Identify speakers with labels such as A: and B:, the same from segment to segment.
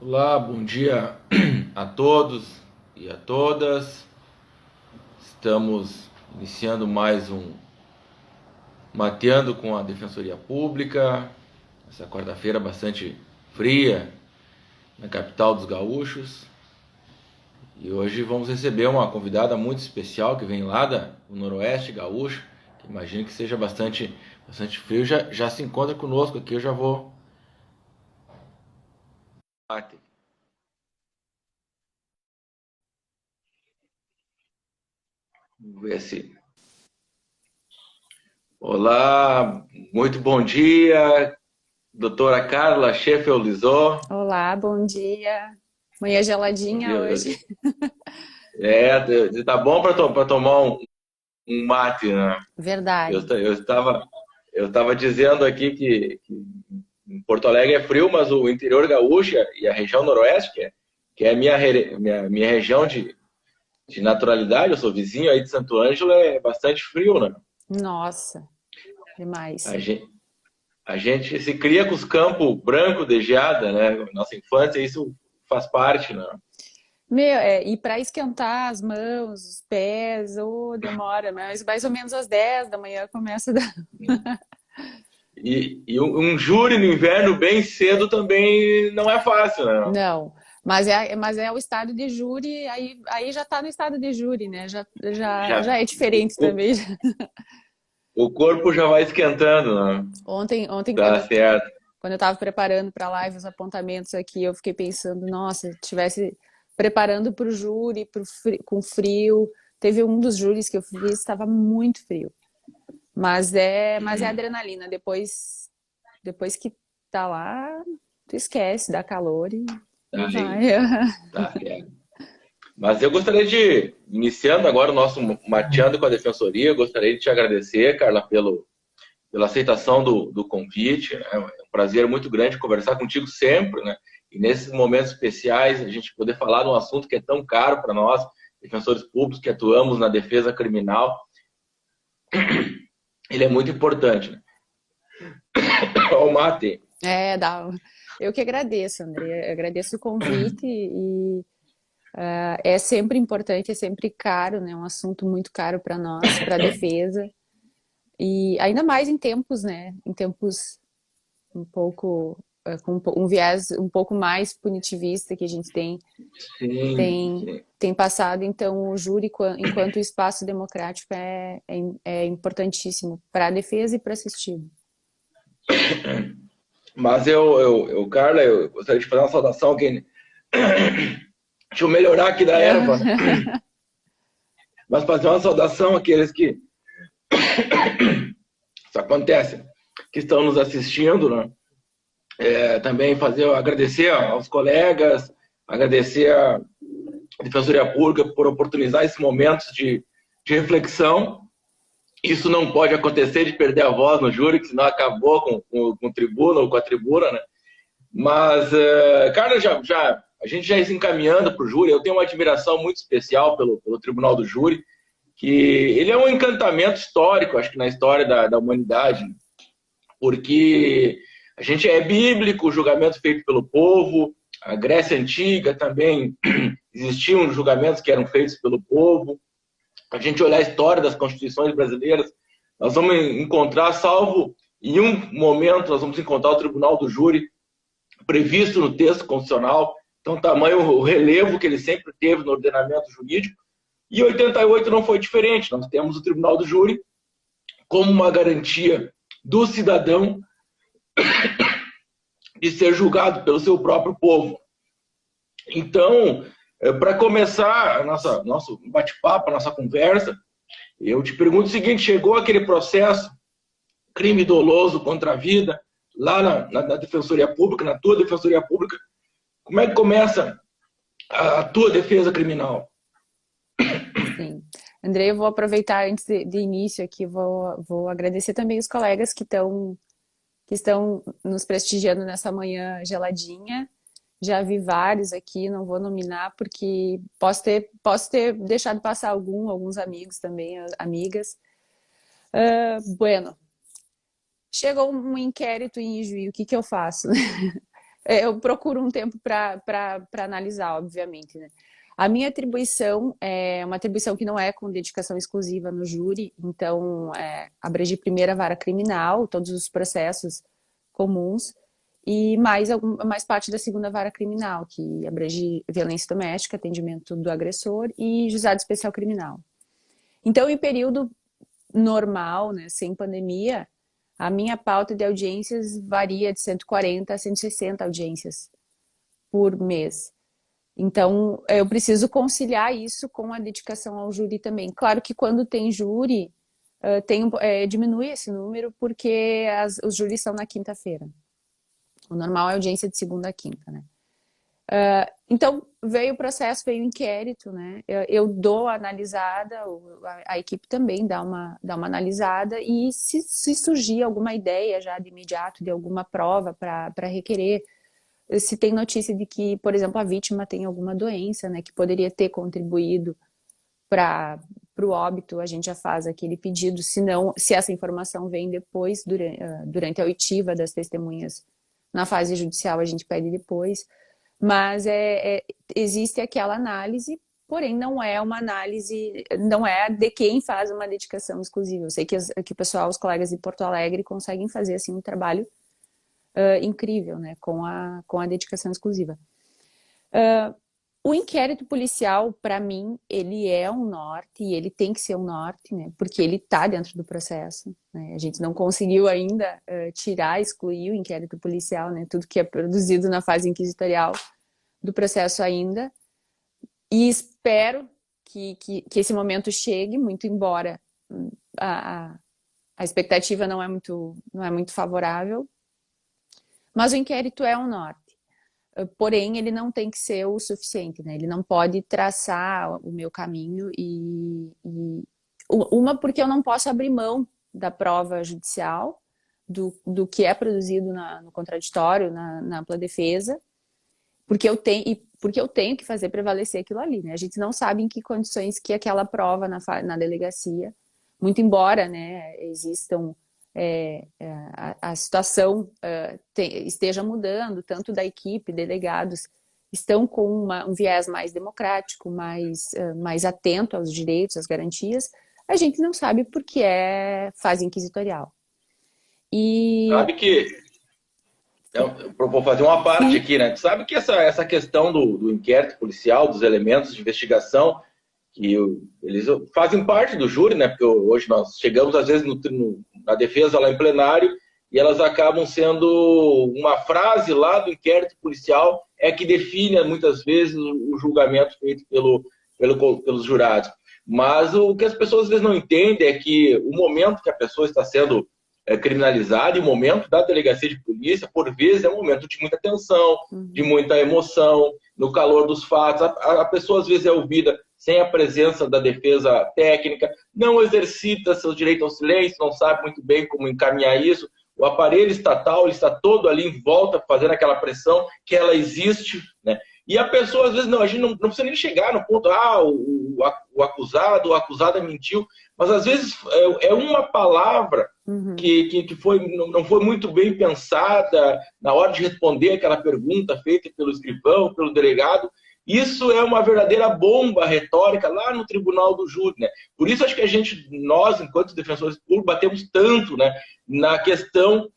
A: Olá, bom dia a todos e a todas. Estamos iniciando mais um Mateando com a Defensoria Pública. Essa quarta-feira bastante fria na capital dos gaúchos. E hoje vamos receber uma convidada muito especial que vem lá do Noroeste Gaúcho, que imagino que seja bastante frio. Já se encontra conosco aqui, eu já vou. Vamos ver se. Olá, muito bom dia, doutora Carla Sheffield-Lizot.
B: Olá, bom dia. Manhã
A: Bom
B: geladinha
A: dia.
B: hoje.
A: Tá bom para tomar um mate, né? Eu,
B: Verdade.
A: ta- eu estava dizendo aqui que em Porto Alegre é frio, mas o interior gaúcho e a região noroeste, que é a minha região de naturalidade, eu sou vizinho aí de Santo Ângelo, é bastante frio, né?
B: Nossa, demais.
A: A gente, a gente se cria com os campos branco de geada, né? Nossa infância, isso faz parte, né?
B: E para esquentar as mãos, os pés, demora, mas mais ou menos às 10 da manhã começa a dar.
A: E um júri no inverno bem cedo também não é fácil, né?
B: Não, mas é o estado de júri, aí já está no estado de júri, né? Já
A: Já,
B: é
A: o,
B: diferente
A: o,
B: também.
A: o corpo já vai esquentando, né?
B: Ontem
A: Tá certo.
B: quando eu estava preparando para a live os apontamentos aqui, eu fiquei pensando, nossa, tivesse preparando para o júri, com frio. Teve um dos júris que eu fiz, estava muito frio. Mas é adrenalina. Depois que tá lá, tu esquece, dá calor e vai.
A: Aí, tá certo. Mas eu gostaria de, iniciando agora o nosso mateando com a Defensoria, eu gostaria de te agradecer, Carla, pela aceitação do convite. Né? É um prazer muito grande conversar contigo sempre, né? E nesses momentos especiais, a gente poder falar de um assunto que é tão caro para nós, defensores públicos que atuamos na defesa criminal, ele é muito importante. Né? O mate.
B: Dá. Eu que agradeço, André. Eu agradeço o convite é sempre importante, é sempre caro, né? É um assunto muito caro para nós, para a defesa. E ainda mais em tempos, né? Em tempos um pouco com um viés um pouco mais punitivista que a gente
A: Sim,
B: tem,
A: sim.
B: tem passado. Então, o júri, enquanto espaço democrático, é importantíssimo para a defesa e para assistido.
A: Mas Carla, eu gostaria de fazer uma saudação aqui. Deixa eu melhorar aqui da erva, né? Mas fazer uma saudação àqueles que isso acontece, que estão nos assistindo, né? Também agradecer aos colegas, agradecer à Defensoria Pública por oportunizar esses momentos de reflexão. Isso não pode acontecer de perder a voz no júri, que senão acabou com o tribuna ou com a tribuna, né? Mas, cara, a gente já está encaminhando para o júri. Eu tenho uma admiração muito especial pelo Tribunal do Júri, que ele é um encantamento histórico, acho que na história da humanidade, né? Porque a gente é bíblico, o julgamento feito pelo povo, a Grécia Antiga também existiam julgamentos que eram feitos pelo povo. A gente olhar a história das constituições brasileiras, nós vamos encontrar, salvo em um momento, nós vamos encontrar o Tribunal do Júri previsto no texto constitucional. Então, tamanho o relevo que ele sempre teve no ordenamento jurídico. E 88 não foi diferente. Nós temos o Tribunal do Júri como uma garantia do cidadão de ser julgado pelo seu próprio povo. Então, para começar nosso bate-papo, a nossa conversa, eu te pergunto o seguinte: chegou aquele processo, crime doloso contra a vida, lá na Defensoria Pública, na tua Defensoria Pública, como é que começa a tua defesa criminal?
B: Sim. André, eu vou aproveitar antes de início aqui, vou agradecer também os colegas que estão nos prestigiando nessa manhã geladinha. Já vi vários aqui, não vou nominar porque posso ter deixado passar alguns amigos também, amigas. Bueno, chegou um inquérito em juízo, o que que eu faço? eu procuro um tempo para analisar, obviamente, né? A minha atribuição é uma atribuição que não é com dedicação exclusiva no júri, então abrange primeira vara criminal, todos os processos comuns, e mais parte da segunda vara criminal, que abrange violência doméstica, atendimento do agressor e juizado especial criminal. Então, em período normal, né, sem pandemia, a minha pauta de audiências varia de 140 a 160 audiências por mês. Então, eu preciso conciliar isso com a dedicação ao júri também. Claro que quando tem júri, diminui esse número, porque os júris são na quinta-feira. O normal é audiência de segunda a quinta, né? Então, veio o processo, veio o inquérito, né? Eu dou a analisada, a equipe também dá uma analisada, e se surgir alguma ideia já de imediato, de alguma prova para requerer, se tem notícia de que, por exemplo, a vítima tem alguma doença, né, que poderia ter contribuído para o óbito, a gente já faz aquele pedido. Se essa informação vem depois, durante a oitiva das testemunhas na fase judicial, a gente pede depois. Mas existe aquela análise, porém não é uma análise, não é de quem faz uma dedicação exclusiva. Eu sei que o pessoal, os colegas de Porto Alegre conseguem fazer assim um trabalho incrível, né, com a dedicação exclusiva. O inquérito policial, para mim, ele é um norte, e ele tem que ser um norte, né, porque ele está dentro do processo, né? A gente não conseguiu ainda excluir o inquérito policial, né, tudo que é produzido na fase inquisitorial do processo ainda, e espero que esse momento chegue, muito embora a expectativa não é muito favorável, mas o inquérito é um norte. Porém, ele não tem que ser o suficiente, né? Ele não pode traçar o meu caminho porque eu não posso abrir mão da prova judicial, do que é produzido no contraditório, na ampla defesa, porque eu tenho que fazer prevalecer aquilo ali, né? A gente não sabe em que condições que aquela prova na delegacia, muito embora, né, existam a situação esteja mudando, tanto da equipe, delegados estão com um viés mais democrático, mais atento aos direitos, às garantias, a gente não sabe porque é fase inquisitorial.
A: Sabe que, eu vou fazer uma parte aqui, né? Tu sabe que essa questão do inquérito policial, dos elementos de investigação, que eles fazem parte do júri, né? Porque hoje nós chegamos, às vezes, na defesa lá em plenário, e elas acabam sendo uma frase lá do inquérito policial que define, muitas vezes, o julgamento feito pelos jurados. Mas o que as pessoas, às vezes, não entendem é que o momento que a pessoa está sendo criminalizada, e o momento da delegacia de polícia, por vezes, é um momento de muita tensão, de muita emoção, no calor dos fatos. A pessoa, às vezes, é ouvida sem a presença da defesa técnica, não exercita seu direito ao silêncio, não sabe muito bem como encaminhar isso. O aparelho estatal está todo ali em volta, fazendo aquela pressão que ela existe, né? E a pessoa, às vezes, a gente não precisa nem chegar no ponto, o acusado, ou a acusada mentiu, mas, às vezes, é uma palavra que não foi muito bem pensada na hora de responder aquela pergunta feita pelo escrivão, pelo delegado. Isso é uma verdadeira bomba retórica lá no tribunal do júri, né? Por isso acho que nós, enquanto defensores públicos, batemos tanto, né, na questão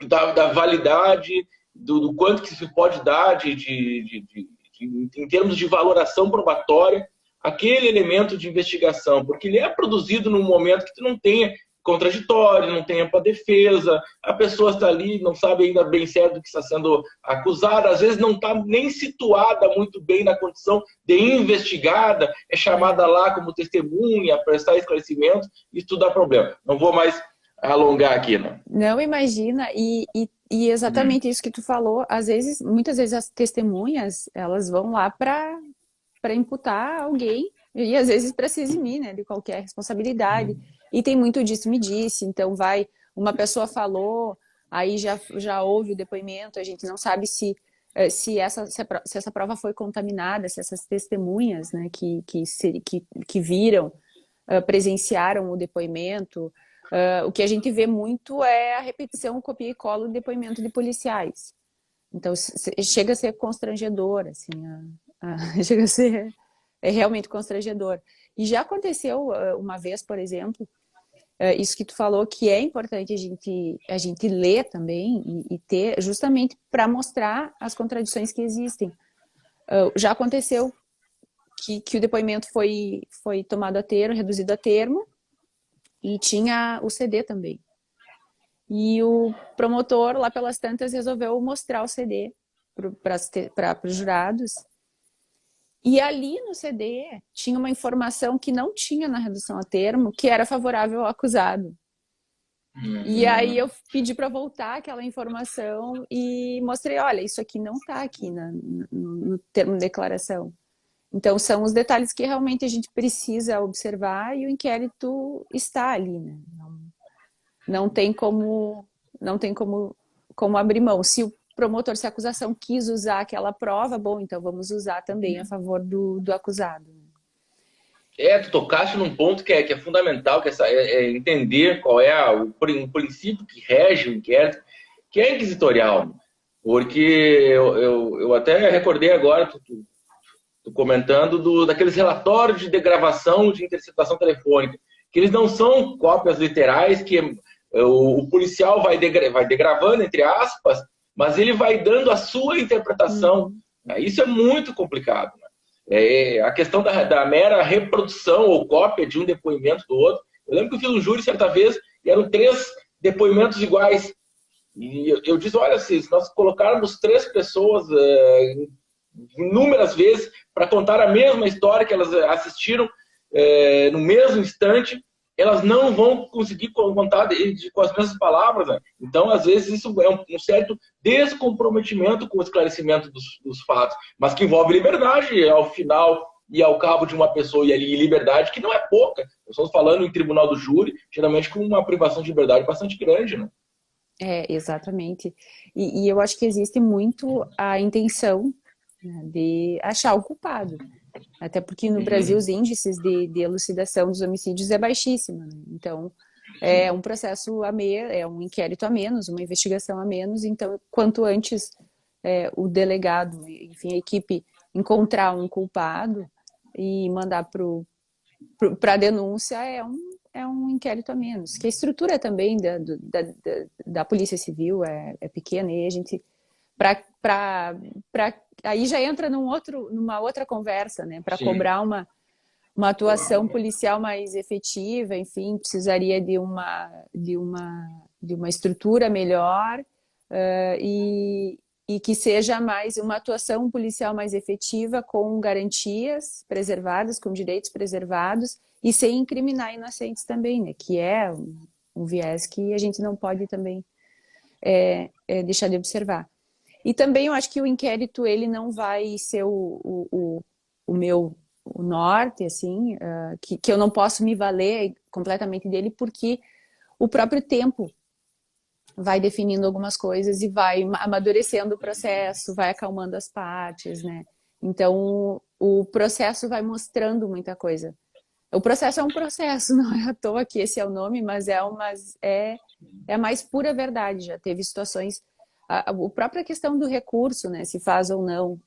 A: da validade, do quanto que se pode dar em termos de valoração probatória aquele elemento de investigação, porque ele é produzido num momento que tu não tenha contraditório, não tem ampla defesa, a pessoa está ali, não sabe ainda bem certo do que está sendo acusada, às vezes não está nem situada muito bem na condição de investigada, é chamada lá como testemunha, prestar esclarecimento, isso tudo dá problema. Não vou mais alongar aqui, né?
B: Não, imagina, e exatamente isso que tu falou, muitas vezes as testemunhas, elas vão lá para imputar alguém, e às vezes para se eximir, né, de qualquer responsabilidade. E tem muito disso, me disse, então uma pessoa falou, aí já houve o depoimento, a gente não sabe se essa prova foi contaminada, se essas testemunhas, né, que viram, presenciaram o depoimento. O que a gente vê muito é a repetição, copia e cola do depoimento de policiais. Então, chega a ser constrangedor, assim, chega a ser realmente constrangedor. E já aconteceu uma vez, por exemplo, isso que tu falou, que é importante a gente ler também e ter, justamente para mostrar as contradições que existem. Já aconteceu que o depoimento foi tomado a termo, reduzido a termo, e tinha o CD também. E o promotor, lá pelas tantas, resolveu mostrar o CD para os jurados. E ali no CD tinha uma informação que não tinha na redução a termo, que era favorável ao acusado. E aí eu pedi para voltar aquela informação e mostrei, olha, isso aqui não está aqui no termo de declaração. Então são os detalhes que realmente a gente precisa observar e o inquérito está ali, né? Não tem como abrir mão. Se o promotor, se a acusação quis usar aquela prova, bom, então vamos usar também a favor do acusado.
A: Tu tocaste num ponto que é fundamental, que é entender qual é o princípio que rege o inquérito, que é inquisitorial. Porque eu até recordei agora, tu comentando daqueles relatórios de degravação de interceptação telefônica, que eles não são cópias literais, que o policial vai degravando, entre aspas, mas ele vai dando a sua interpretação. Isso é muito complicado, né? A questão da mera reprodução ou cópia de um depoimento do outro. Eu lembro que eu fiz um júri certa vez e eram 3 depoimentos iguais. E eu disse, olha, se nós colocarmos 3 pessoas inúmeras vezes para contar a mesma história que elas assistiram no mesmo instante, elas não vão conseguir contar com as mesmas palavras, né? Então, às vezes, isso é um certo descomprometimento com o esclarecimento dos fatos, mas que envolve liberdade ao final e ao cabo de uma pessoa, e ali liberdade que não é pouca. Nós estamos falando em tribunal do júri, geralmente com uma privação de liberdade bastante grande, né?
B: Exatamente. E eu acho que existe muito a intenção, né, de achar o culpado. Até porque no Brasil os índices de elucidação dos homicídios é baixíssimo, né? Então é um processo é um inquérito a menos, uma investigação a menos. Então, quanto antes o delegado, enfim, a equipe encontrar um culpado e mandar para a denúncia, é um inquérito a menos. Que a estrutura também da Polícia Civil é pequena e a gente aí já entra numa outra conversa, né? Para cobrar uma atuação policial mais efetiva, enfim, precisaria de uma estrutura melhor e que seja mais uma atuação policial mais efetiva, com garantias preservadas, com direitos preservados e sem incriminar inocentes também, né? Que é um viés que a gente não pode também deixar de observar. E também eu acho que o inquérito ele não vai ser o norte, assim, que eu não posso me valer completamente dele, porque o próprio tempo vai definindo algumas coisas e vai amadurecendo o processo, vai acalmando as partes, né? Então, o processo vai mostrando muita coisa. O processo é um processo, não é à toa que esse é o nome, mas é a mais pura verdade. Já teve situações... A própria questão do recurso, né, se faz ou não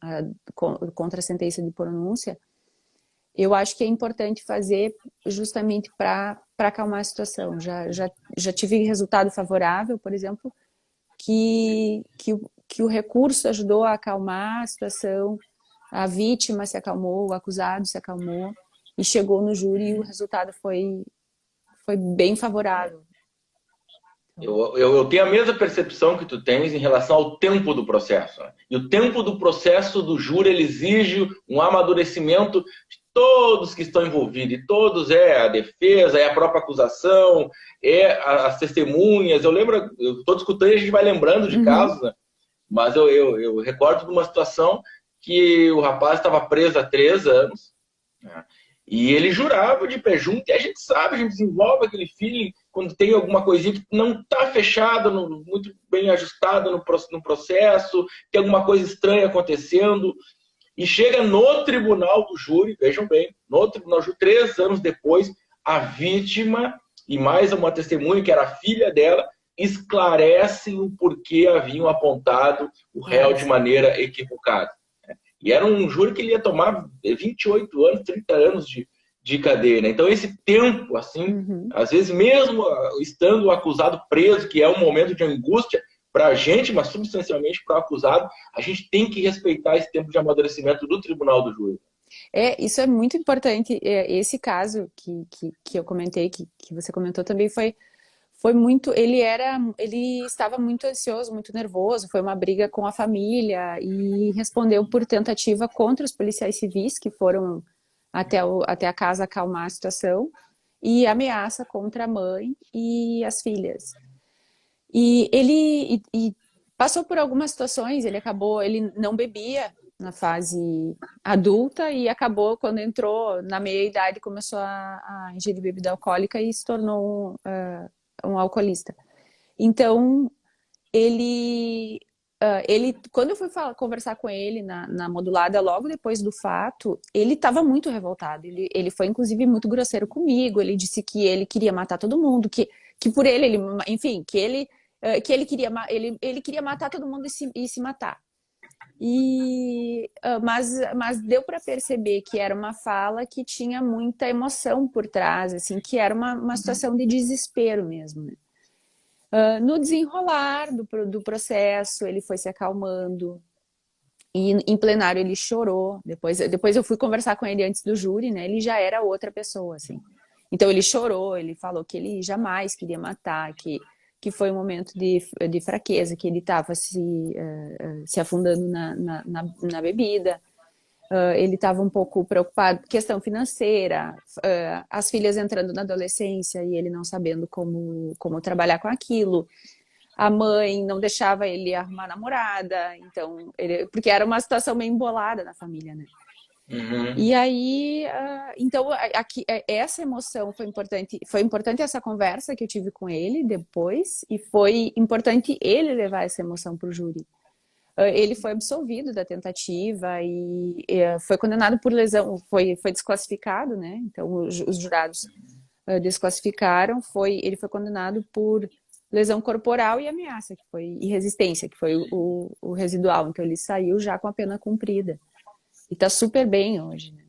B: contra a sentença de pronúncia, eu acho que é importante fazer justamente para acalmar a situação. Já tive resultado favorável, por exemplo, que o recurso ajudou a acalmar a situação, a vítima se acalmou, o acusado se acalmou, e chegou no júri e o resultado foi bem favorável.
A: Eu tenho a mesma percepção que tu tens em relação ao tempo do processo, né? E o tempo do processo do júri, ele exige um amadurecimento de todos que estão envolvidos. E todos, a defesa, a própria acusação, as testemunhas. Eu lembro, eu estou discutindo e a gente vai lembrando de casos, né? Mas eu recordo de uma situação que o rapaz estava preso há 3 anos, né? E ele jurava de pé junto, e a gente sabe, a gente desenvolve aquele feeling quando tem alguma coisinha que não está fechada, muito bem ajustada no processo, tem alguma coisa estranha acontecendo, e chega no tribunal do júri, vejam bem, no tribunal do júri, 3 anos depois, a vítima e mais uma testemunha, que era a filha dela, esclarecem o porquê haviam apontado o réu de maneira equivocada. E era um júri que ele ia tomar 28 anos, 30 anos de cadeia. Né? Então, esse tempo, assim, às vezes mesmo estando o acusado preso, que é um momento de angústia para a gente, mas substancialmente para o acusado, a gente tem que respeitar esse tempo de amadurecimento do tribunal do júri.
B: Isso é muito importante. Esse caso que eu comentei, que você comentou também, foi muito. Ele estava muito ansioso, muito nervoso. Foi uma briga com a família e respondeu por tentativa contra os policiais civis que foram até a casa acalmar a situação e ameaça contra a mãe e as filhas. E ele passou por algumas situações. Ele não bebia na fase adulta e acabou, quando entrou na meia-idade, começou a ingerir bebida alcoólica e se tornou um alcoolista. Então, quando eu fui conversar com ele na modulada, logo depois do fato, ele estava muito revoltado. Ele foi, inclusive, muito grosseiro comigo. Ele disse que ele queria matar todo mundo, que por enfim, que ele queria matar todo mundo e se matar. Mas deu para perceber que era uma fala que tinha muita emoção por trás, assim, que era uma situação de desespero mesmo. Né? No desenrolar do processo, ele foi se acalmando. E em plenário ele chorou. Depois eu fui conversar com ele antes do júri, né? Ele já era outra pessoa, assim. Então ele chorou, ele falou que ele jamais queria matar, que foi um momento de fraqueza, que ele estava se afundando na bebida. Ele estava um pouco preocupado com questão financeira, as filhas entrando na adolescência e ele não sabendo como trabalhar com aquilo. A mãe não deixava ele arrumar namorada, então porque era uma situação meio embolada na família, né? E aí, então, essa emoção foi importante. Foi importante essa conversa que eu tive com ele depois, e foi importante ele levar essa emoção para o júri. Ele foi absolvido da tentativa e foi condenado por lesão, foi desclassificado, né? Então, os jurados desclassificaram. Ele foi condenado por lesão corporal e ameaça, e resistência, que foi o residual. Então, ele saiu já com a pena cumprida. E tá super bem hoje. Né?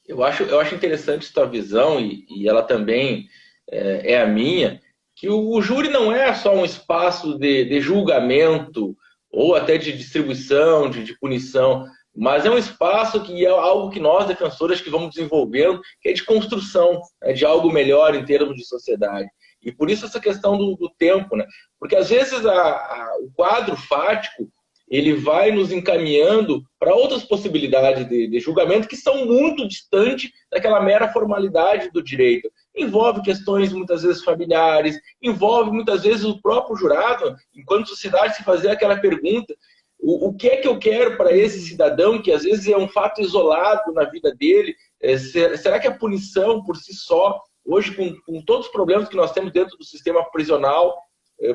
A: Eu acho interessante tua visão, e ela também é a minha, que o júri não é só um espaço de julgamento ou até de distribuição, de punição, mas é um espaço que é algo que nós, defensores, que vamos desenvolvendo, que é de construção, de algo melhor em termos de sociedade. E por isso essa questão do tempo, né? Porque às vezes o quadro fático ele vai nos encaminhando para outras possibilidades de julgamento que são muito distantes daquela mera formalidade do direito. Envolve questões muitas vezes familiares, envolve muitas vezes o próprio jurado, enquanto sociedade, se fazer aquela pergunta: o que é que eu quero para esse cidadão, que às vezes é um fato isolado na vida dele? Será que a punição por si só, hoje com todos os problemas que nós temos dentro do sistema prisional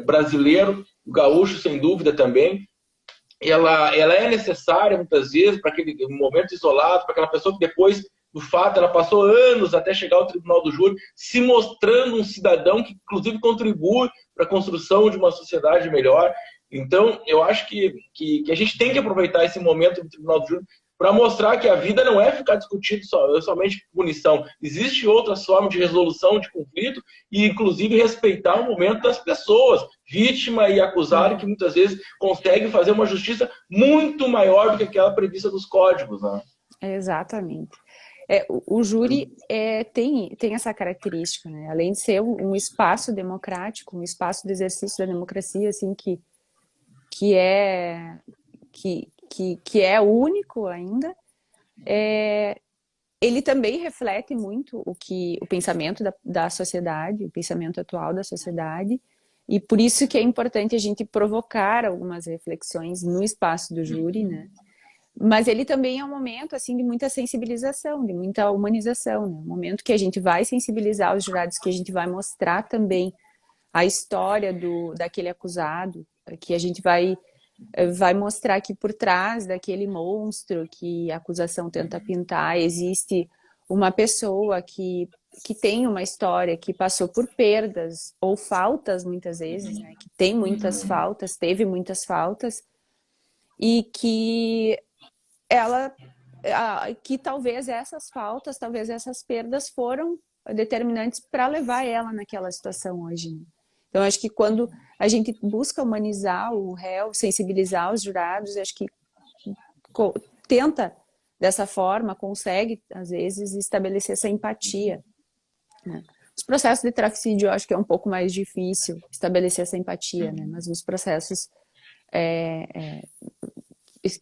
A: brasileiro, o gaúcho sem dúvida também, ela é necessária muitas vezes para aquele momento isolado, para aquela pessoa que depois do fato ela passou anos até chegar ao tribunal do júri, se mostrando um cidadão que inclusive contribui para a construção de uma sociedade melhor. Então, eu acho que a gente tem que aproveitar esse momento do tribunal do júri para mostrar que a vida não é ficar discutindo somente punição. Existe outras formas de resolução de conflito e, inclusive, respeitar o momento das pessoas, vítima e acusado, que muitas vezes conseguem fazer uma justiça muito maior do que aquela prevista dos códigos. Né?
B: Exatamente. O júri tem essa característica, né? Além de ser um espaço democrático, um espaço de exercício da democracia, assim, que é único ainda, ele também reflete muito o pensamento da sociedade, o pensamento atual da sociedade, e por isso que é importante a gente provocar algumas reflexões no espaço do júri, né? Mas ele também é um momento assim de muita sensibilização, de muita humanização, né? Um momento que a gente vai sensibilizar os jurados, que a gente vai mostrar também a história daquele acusado, que a gente vai mostrar que por trás daquele monstro que a acusação tenta pintar existe uma pessoa que tem uma história, que passou por perdas ou faltas muitas vezes, né? Que tem muitas faltas, teve muitas faltas, e que ela, que talvez essas faltas, talvez essas perdas foram determinantes para levar ela naquela situação hoje, né? Então, acho que quando a gente busca humanizar o réu, sensibilizar os jurados, acho que tenta dessa forma, consegue, às vezes, estabelecer essa empatia, né? Os processos de traficídio, eu acho que é um pouco mais difícil estabelecer essa empatia, né? Mas os processos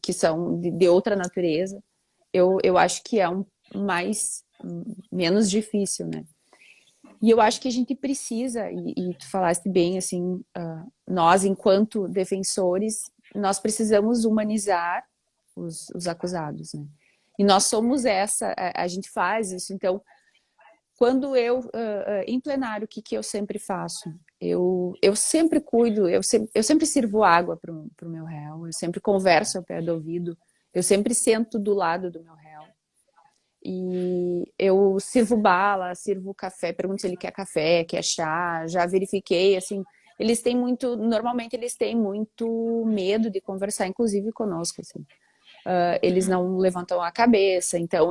B: que são de outra natureza, eu acho que é menos difícil, né? E eu acho que a gente precisa, e tu falaste bem, assim, nós, enquanto defensores, nós precisamos humanizar os acusados, né? E nós somos a gente faz isso. Então, quando em plenário, o que eu sempre faço? Eu sempre cuido, eu sempre sirvo água para o meu réu, eu sempre converso ao pé do ouvido, eu sempre sento do lado do meu réu. E eu sirvo bala, sirvo café, pergunto se ele quer café, quer chá, já verifiquei, assim, normalmente eles têm muito medo de conversar, inclusive conosco, assim. Eles não levantam a cabeça, então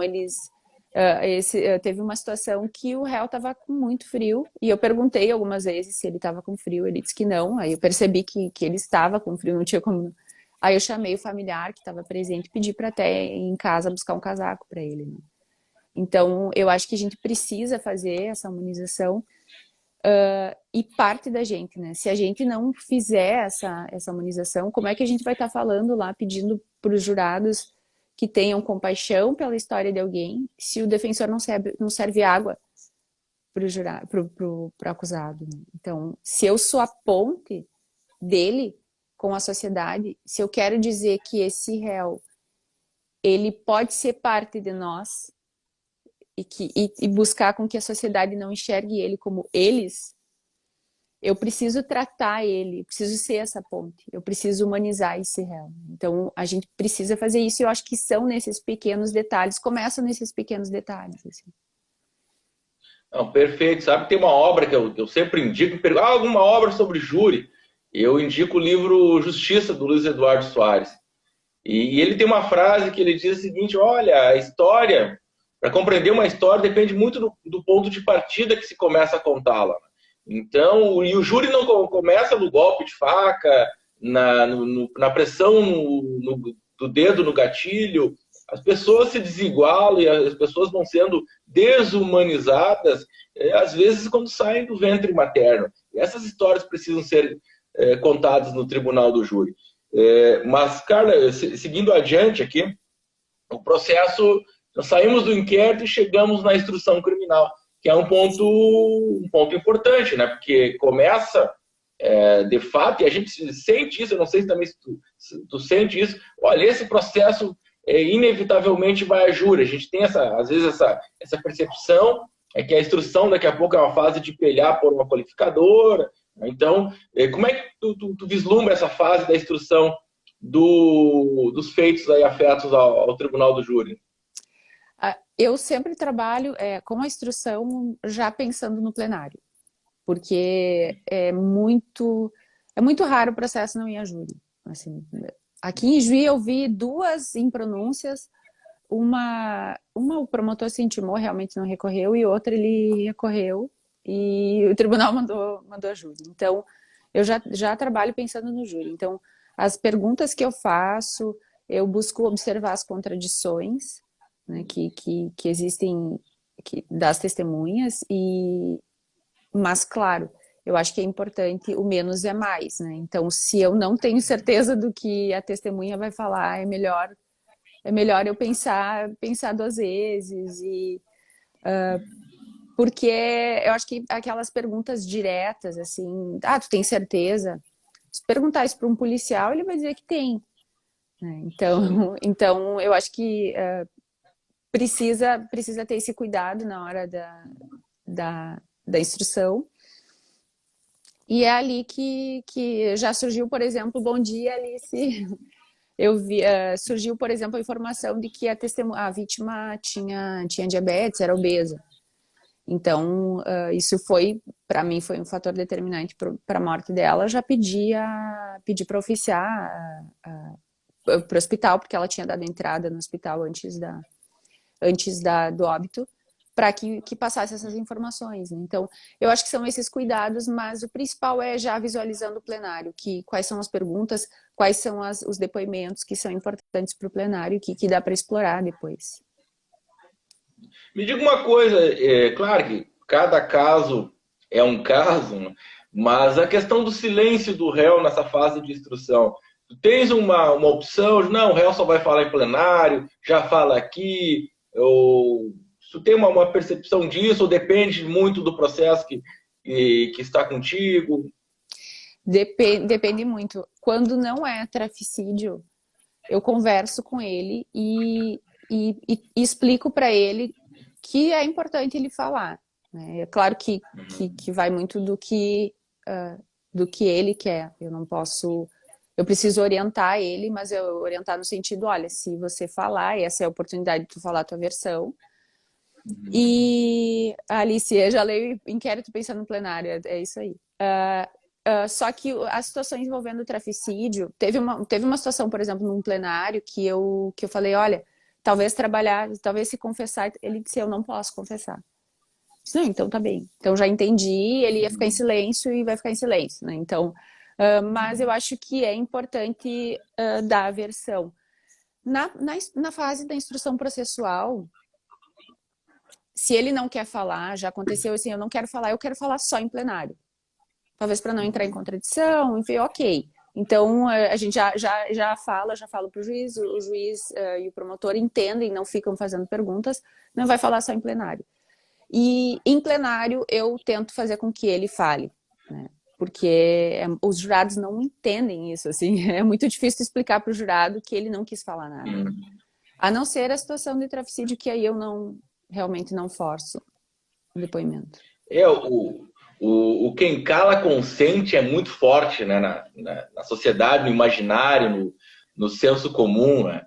B: teve uma situação que o réu estava com muito frio, e eu perguntei algumas vezes se ele estava com frio, ele disse que não, aí eu percebi que ele estava com frio, não tinha como... Aí eu chamei o familiar que estava presente e pedi para até ir em casa buscar um casaco para ele, né? Então, eu acho que a gente precisa fazer essa harmonização e parte da gente, né? Se a gente não fizer essa harmonização, como é que a gente vai estar falando lá, pedindo para os jurados que tenham compaixão pela história de alguém, se o defensor não serve água para o acusado, né? Então, se eu sou a ponte dele com a sociedade, se eu quero dizer que esse réu, ele pode ser parte de nós, e buscar com que a sociedade não enxergue ele como eles, eu preciso tratar ele, preciso ser essa ponte, eu preciso humanizar esse réu. Então, a gente precisa fazer isso, e eu acho que são nesses pequenos detalhes, começam nesses pequenos detalhes, assim.
A: Não, perfeito. Sabe que tem uma obra que eu sempre indico, alguma obra sobre júri, eu indico o livro Justiça, do Luiz Eduardo Soares. E ele tem uma frase que ele diz o seguinte: olha, a história, para compreender uma história, depende muito do ponto de partida que se começa a contá-la. Então, e o júri não começa no golpe de faca, na pressão do dedo no gatilho. As pessoas se desigualam e as pessoas vão sendo desumanizadas, às vezes, quando saem do ventre materno. E essas histórias precisam ser contadas no tribunal do júri. Mas, Carla, seguindo adiante aqui, o processo, nós saímos do inquérito e chegamos na instrução criminal, que é um ponto importante, né? Porque começa, de fato, e a gente sente isso, eu não sei se também se tu sente isso, olha, esse processo inevitavelmente vai a júri. A gente tem, às vezes, essa percepção que a instrução daqui a pouco é uma fase de pelhar por uma qualificadora. Então, como é que tu vislumbra essa fase da instrução dos feitos aí afetos ao tribunal do júri?
B: Eu sempre trabalho com a instrução já pensando no plenário, porque é muito raro o processo não ir a júri. Assim, aqui em Juí eu vi 2 impronúncias, uma o promotor se intimou, realmente não recorreu, e outra ele recorreu e o tribunal mandou a júri. Então, eu já trabalho pensando no júri. Então, as perguntas que eu faço, eu busco observar as contradições, né, que existem das testemunhas, mas, claro, eu acho que é importante o menos é mais, né? Então, se eu não tenho certeza do que a testemunha vai falar, é melhor eu pensar 2 vezes, porque eu acho que aquelas perguntas diretas, assim, tu tem certeza? Se perguntar isso para um policial, ele vai dizer que tem, né? Então eu acho que precisa ter esse cuidado na hora da instrução. E é ali que já surgiu, por exemplo, bom dia, Alice. surgiu, por exemplo, a informação de que a vítima tinha diabetes, era obesa. Então, isso para mim, foi um fator determinante para a morte dela. Já pedi para oficiar para o hospital, porque ela tinha dado entrada no hospital antes do óbito, para que passasse essas informações, né? Então, eu acho que são esses cuidados, mas o principal é já visualizando o plenário, quais são as perguntas, quais são os depoimentos que são importantes para o plenário e que dá para explorar depois.
A: Me diga uma coisa, claro que cada caso é um caso, né? Mas a questão do silêncio do réu nessa fase de instrução. Tu tens uma opção, não, o réu só vai falar em plenário, já fala aqui, ou tu tem uma percepção disso, ou depende muito do processo que está contigo?
B: Depende muito. Quando não é traficídio, eu converso com ele e explico para ele que é importante ele falar, né? É claro que vai muito do que ele quer. Eu não posso... Eu preciso orientar ele, mas eu orientar no sentido, olha, se você falar, essa é a oportunidade de tu falar a tua versão. E, Alice, eu já leio inquérito pensando no plenário, é isso aí. Só que as situações envolvendo o traficídio, teve uma situação, por exemplo, num plenário que eu falei, olha, talvez se confessar, ele disse, eu não posso confessar. Disse, não, então tá bem. Então já entendi, ele ia ficar em silêncio e vai ficar em silêncio, né? Então, mas eu acho que é importante dar a versão. Na fase da instrução processual, se ele não quer falar, já aconteceu assim, eu não quero falar, eu quero falar só em plenário. Talvez para não entrar em contradição, enfim, ok. Então, a gente já fala para o juiz e o promotor entendem, não ficam fazendo perguntas, não vai falar só em plenário. E em plenário, eu tento fazer com que ele fale, né? Porque os jurados não entendem isso, assim, é muito difícil explicar para o jurado que ele não quis falar nada. A não ser a situação de traficídio, que aí eu realmente não forço o depoimento.
A: O quem cala consente é muito forte, né, na sociedade, no imaginário, no senso comum, né?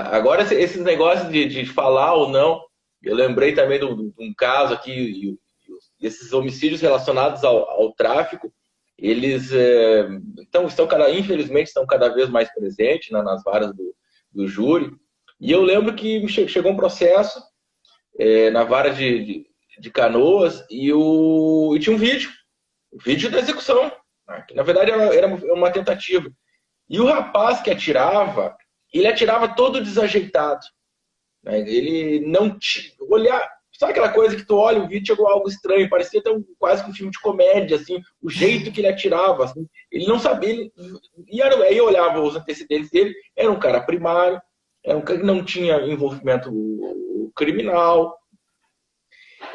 A: Agora, esses negócios de falar ou não, eu lembrei também de um caso aqui, esses homicídios relacionados ao tráfico, eles infelizmente estão cada vez mais presentes, né, nas varas do júri. E eu lembro que chegou um processo na vara de Canoas e tinha um vídeo da execução, né? Que na verdade era uma tentativa. E o rapaz que atirava, ele atirava todo desajeitado, né? Ele não olhar, sabe aquela coisa que tu olha o vídeo, chegou algo estranho, parecia até quase que um filme de comédia, assim, o jeito que ele atirava, assim, ele não sabia, aí eu olhava os antecedentes dele, era um cara primário, era um cara que não tinha envolvimento criminal.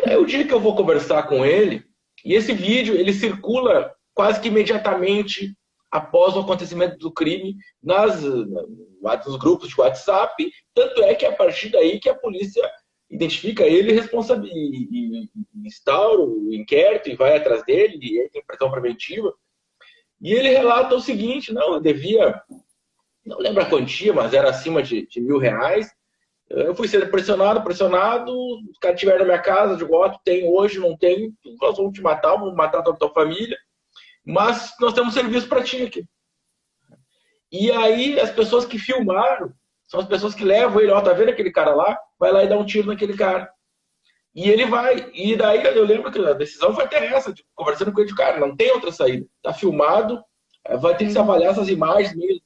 A: Aí o dia que eu vou conversar com ele, e esse vídeo ele circula quase que imediatamente após o acontecimento do crime nos grupos de WhatsApp, tanto é que é a partir daí que a polícia identifica ele e instaura o inquérito e vai atrás dele, e ele tem prisão preventiva. E ele relata o seguinte, não lembro a quantia, mas era acima de R$1.000. Eu fui sendo pressionado, os caras estiveram na minha casa, eu digo, tem hoje, não tem, nós vamos te matar, vamos matar toda a tua família, mas nós temos serviço para ti aqui. E aí as pessoas que filmaram são as pessoas que levam ele, tá vendo aquele cara lá? Vai lá e dá um tiro naquele cara. E ele vai, e daí eu lembro que a decisão foi até essa, conversando com ele, cara, não tem outra saída, tá filmado, vai ter que se avaliar essas imagens meio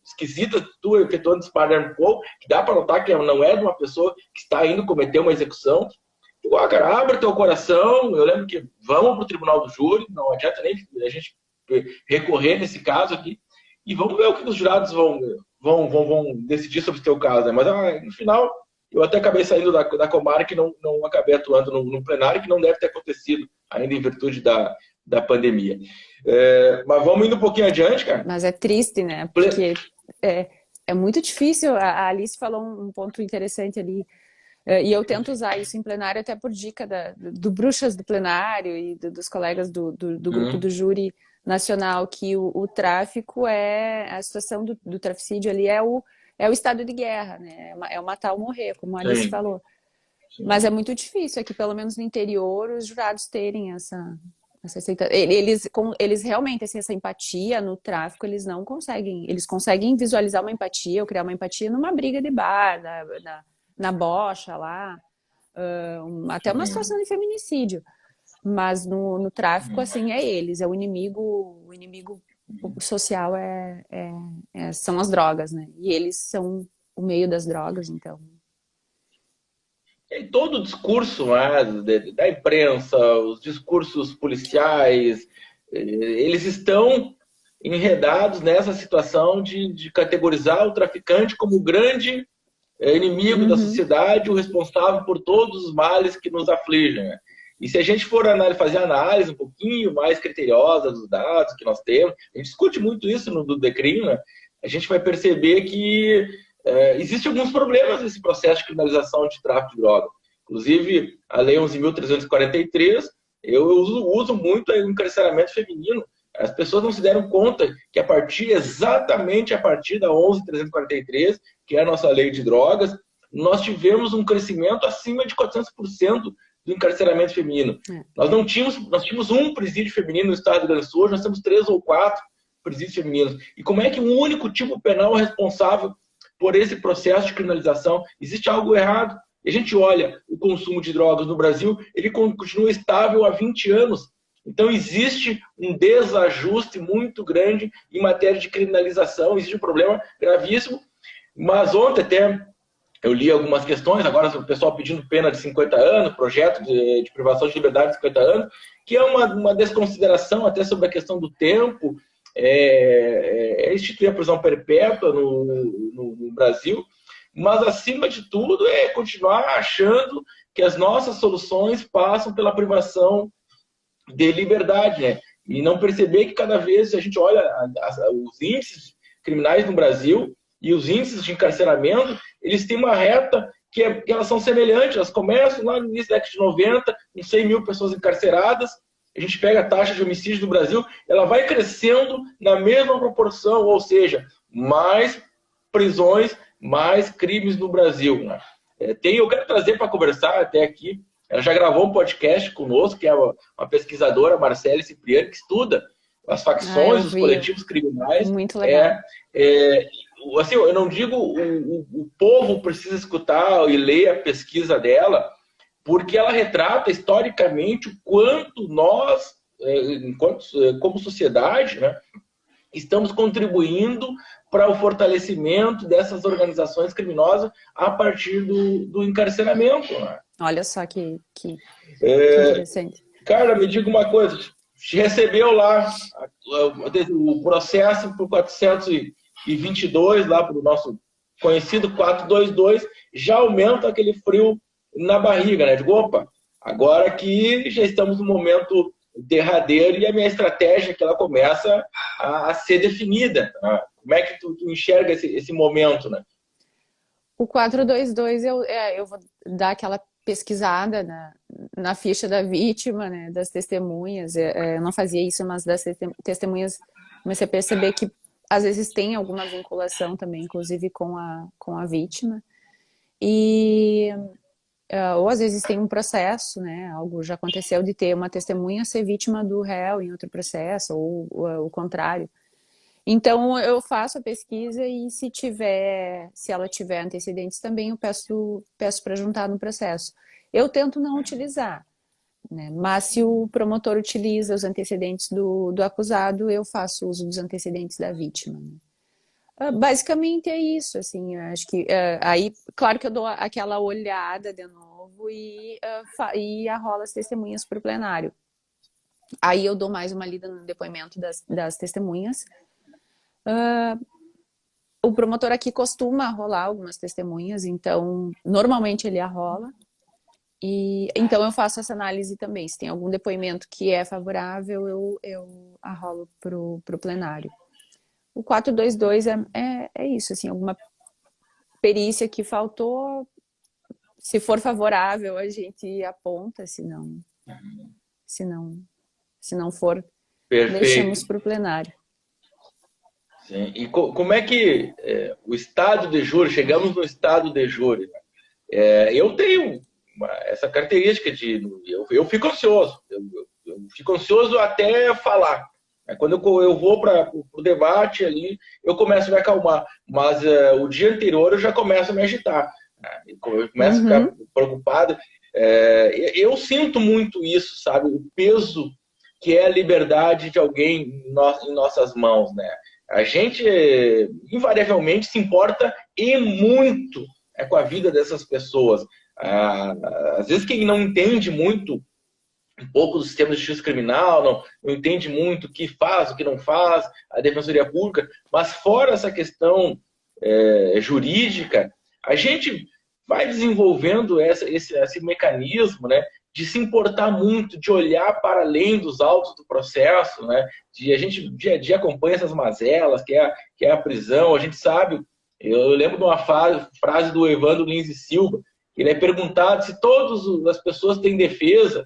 A: esquisita, tu efetuando disparo que dá para notar que não é de uma pessoa que está indo cometer uma execução. Igual, cara, abre teu coração. Eu lembro que vamos para o tribunal do júri, não adianta nem a gente recorrer nesse caso aqui, e vamos ver o que os jurados vão decidir sobre o teu caso, né? Mas no final, eu até acabei saindo da comarca que não acabei atuando no plenário, que não deve ter acontecido ainda em virtude da pandemia. Mas vamos indo um pouquinho adiante, cara.
B: Mas é triste, né? Porque é muito difícil. A Alice falou um ponto interessante ali. E eu tento usar isso em plenário até por dica do Bruxas do plenário e dos colegas do grupo do júri nacional que o tráfico a situação do traficídio ali é o estado de guerra, né? É o matar ou morrer, como a Alice
A: Sim,
B: falou.
A: sim.
B: Mas é muito difícil aqui, pelo menos no interior, os jurados terem essa aceitação. Eles realmente, assim, essa empatia no tráfico, eles não conseguem. Eles conseguem visualizar uma empatia ou criar uma empatia numa briga de bar, na bocha lá, até uma situação de feminicídio. Mas no tráfico, assim, é eles. É o inimigo social são as drogas, né? E eles são o meio das drogas, então.
A: E todo o discurso, né, da imprensa, os discursos policiais, eles estão enredados nessa situação de categorizar o traficante como o grande inimigo da
B: Uhum.
A: sociedade, o responsável por todos os males que nos afligem. Né? E se a gente for fazer análise um pouquinho mais criteriosa dos dados que nós temos, a gente discute muito isso no do Decrim, né? A gente vai perceber que existem alguns problemas nesse processo de criminalização de tráfico de drogas. Inclusive, a Lei 11.343, eu uso muito o encarceramento feminino. As pessoas não se deram conta que exatamente a partir da 11.343, que é a nossa lei de drogas, nós tivemos um crescimento acima de 400% do encarceramento feminino. Nós tínhamos um presídio feminino no estado do Rio Grande do Sul, hoje nós temos 3 ou 4 presídios femininos. E como é que um único tipo penal é responsável por esse processo de criminalização? Existe algo errado. E a gente olha o consumo de drogas no Brasil, ele continua estável há 20 anos. Então, existe um desajuste muito grande em matéria de criminalização, existe um problema gravíssimo. Mas ontem até eu li algumas questões, agora o pessoal pedindo pena de 50 anos, projeto de privação de liberdade de 50 anos, que é uma desconsideração até sobre a questão do tempo, instituir a prisão perpétua no Brasil, mas, acima de tudo, é continuar achando que as nossas soluções passam pela privação de liberdade, né? E não perceber que cada vez a gente olha os índices criminais no Brasil e os índices de encarceramento, eles têm uma reta que elas são semelhantes, elas começam lá no início da década de 90, com 100 mil pessoas encarceradas, a gente pega a taxa de homicídio do Brasil, ela vai crescendo na mesma proporção, ou seja, mais prisões, mais crimes no Brasil. Né? Eu quero trazer para conversar até aqui, ela já gravou um podcast conosco, que é uma pesquisadora, Marcele Cipriani, que estuda as facções, os coletivos criminais.
B: Muito legal.
A: Assim, eu não digo o povo precisa escutar e ler a pesquisa dela, porque ela retrata historicamente o quanto nós, como sociedade, né, estamos contribuindo para o fortalecimento dessas organizações criminosas a partir do encarceramento. Né?
B: Olha só que interessante.
A: Cara, me diga uma coisa. Recebeu lá o processo por 422, lá para o nosso conhecido 422, já aumenta aquele frio na barriga, né? Digo, opa, agora que já estamos no momento derradeiro e a minha estratégia que ela começa a ser definida. Né? Como é que tu enxerga esse momento, né?
B: O 422, eu vou dar aquela pesquisada na ficha da vítima, né, das testemunhas. Eu não fazia isso, mas das testemunhas comecei a perceber que às vezes tem alguma vinculação também, inclusive com a vítima. Ou às vezes tem um processo, né? Algo já aconteceu de ter uma testemunha ser vítima do réu em outro processo, ou o contrário. Então, eu faço a pesquisa e se ela tiver antecedentes também, eu peço para juntar no processo. Eu tento não utilizar, né? Mas se o promotor utiliza os antecedentes do acusado, eu faço uso dos antecedentes da vítima. Né? Basicamente é isso, assim, eu acho que aí, claro que eu dou aquela olhada de novo e arrolo as testemunhas para o plenário. Aí eu dou mais uma lida no depoimento das testemunhas. O promotor aqui costuma arrolar algumas testemunhas, então normalmente ele arrola. E então eu faço essa análise também. Se tem algum depoimento que é favorável, eu arrolo para o plenário. O 422 é isso, assim, alguma perícia que faltou. Se for favorável, a gente aponta, se não for,
A: Perfeito.
B: para o plenário.
A: Sim. E como é que o estado de júri, chegamos no estado de júri, né? Eu tenho essa característica de... Eu fico ansioso. Eu fico ansioso até falar. Quando eu vou para o debate ali, eu começo a me acalmar. Mas o dia anterior eu já começo a me agitar. Eu começo a ficar preocupado. Eu sinto muito isso, sabe? O peso que é a liberdade de alguém em nossas mãos, né? A gente, invariavelmente, se importa e muito com a vida dessas pessoas. Às vezes, quem não entende muito um pouco do sistema de justiça criminal, não entende muito o que faz, o que não faz, a Defensoria Pública, mas fora essa questão jurídica, a gente vai desenvolvendo esse mecanismo, né, de se importar muito, de olhar para além dos autos do processo, né, a gente dia a dia acompanha essas mazelas, que é a prisão, a gente sabe, eu lembro de uma frase do Evandro Lins e Silva, ele é perguntado se todas as pessoas têm defesa,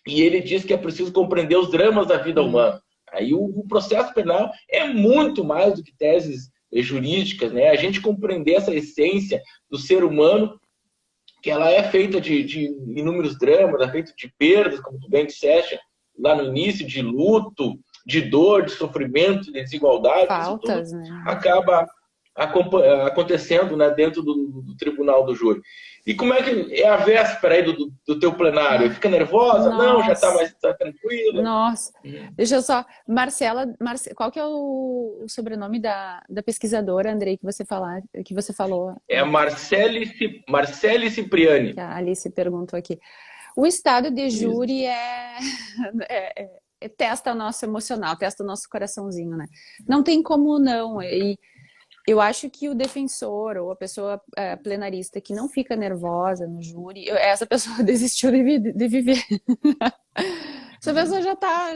A: e ele diz que é preciso compreender os dramas da vida humana. Aí o processo penal é muito mais do que teses jurídicas, né? A gente compreender essa essência do ser humano, que ela é feita de inúmeros dramas, é feita de perdas, como tu bem disseste lá no início, de luto, de dor, de sofrimento, de desigualdade.
B: Faltas,
A: isso tudo,
B: né?
A: acaba acontecendo, né, dentro do tribunal do júri. E como é que é a véspera aí do teu plenário? Fica nervosa?
B: Nossa.
A: Não, já está mais tranquila?
B: Nossa, deixa eu só... qual que é o sobrenome da pesquisadora, Andrei, que você falou?
A: É a Marcele Cipriani.
B: Que a Alice perguntou aqui. O estado de júri testa o nosso emocional, testa o nosso coraçãozinho, né? Não tem como não. E eu acho que o defensor ou a pessoa plenarista que não fica nervosa no júri, essa pessoa desistiu de viver. Essa pessoa já tá.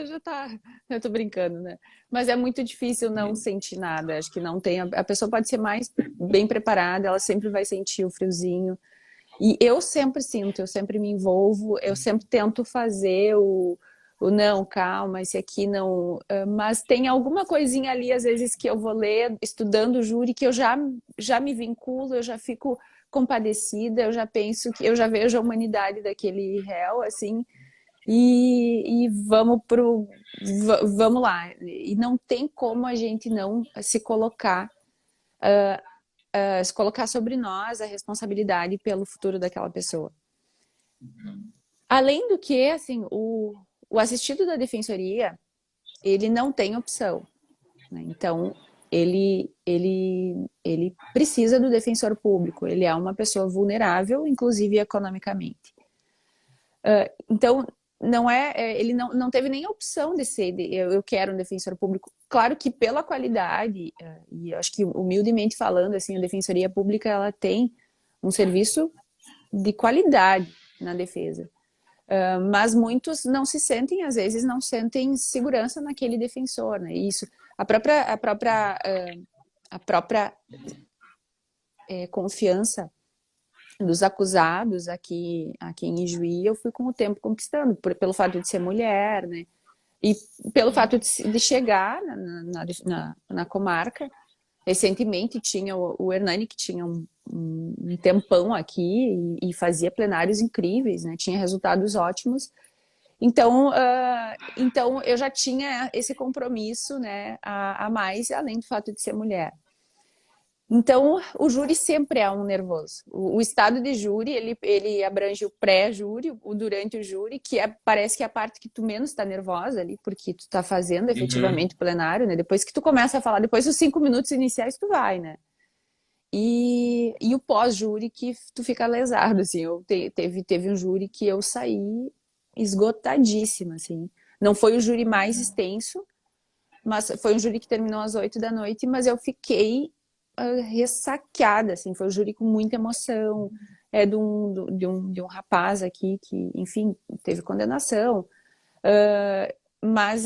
B: Eu tô brincando, né? Mas é muito difícil não sentir nada. Acho que não tem. A pessoa pode ser mais bem preparada, ela sempre vai sentir o friozinho. E eu sempre sinto, eu sempre me envolvo, eu sempre tento fazer o não, calma, esse aqui não... Mas tem alguma coisinha ali, às vezes, que eu vou ler, estudando o júri, que eu já me vinculo, eu já fico compadecida, eu já penso que eu já vejo a humanidade daquele réu, assim, e vamos lá. E não tem como a gente não se colocar sobre nós a responsabilidade pelo futuro daquela pessoa. Além do que, assim, o assistido da defensoria, ele não tem opção, né? Então, ele precisa do defensor público, ele é uma pessoa vulnerável, inclusive economicamente. Então, ele não teve nem a opção de ser, eu quero um defensor público. Claro que pela qualidade, e eu acho que humildemente falando, assim, a defensoria pública, ela tem um serviço de qualidade na defesa. Mas muitos não se sentem, às vezes, não sentem segurança naquele defensor, né? Isso, a própria confiança dos acusados aqui em Ijuí, eu fui com o tempo conquistando, pelo fato de ser mulher, né? E pelo fato de chegar na comarca. Recentemente tinha o Hernani, que tinha um tempão aqui e fazia plenários incríveis, né? Tinha resultados ótimos. Então eu já tinha esse compromisso, né, a mais, além do fato de ser mulher. Então, o júri sempre é um nervoso. O estado de júri, ele abrange o pré-júri, o durante o júri, que parece que é a parte que tu menos está nervosa ali, porque tu está fazendo efetivamente o plenário, né? Depois que tu começa a falar, depois dos 5 minutos iniciais, tu vai, né? E o pós-júri que tu fica lesado, assim. Teve um júri que eu saí esgotadíssima, assim. Não foi o júri mais extenso, mas foi um júri que terminou às 8 da noite, mas eu fiquei ressaqueada, assim, foi um júri com muita emoção, de um rapaz aqui que, enfim, teve condenação, mas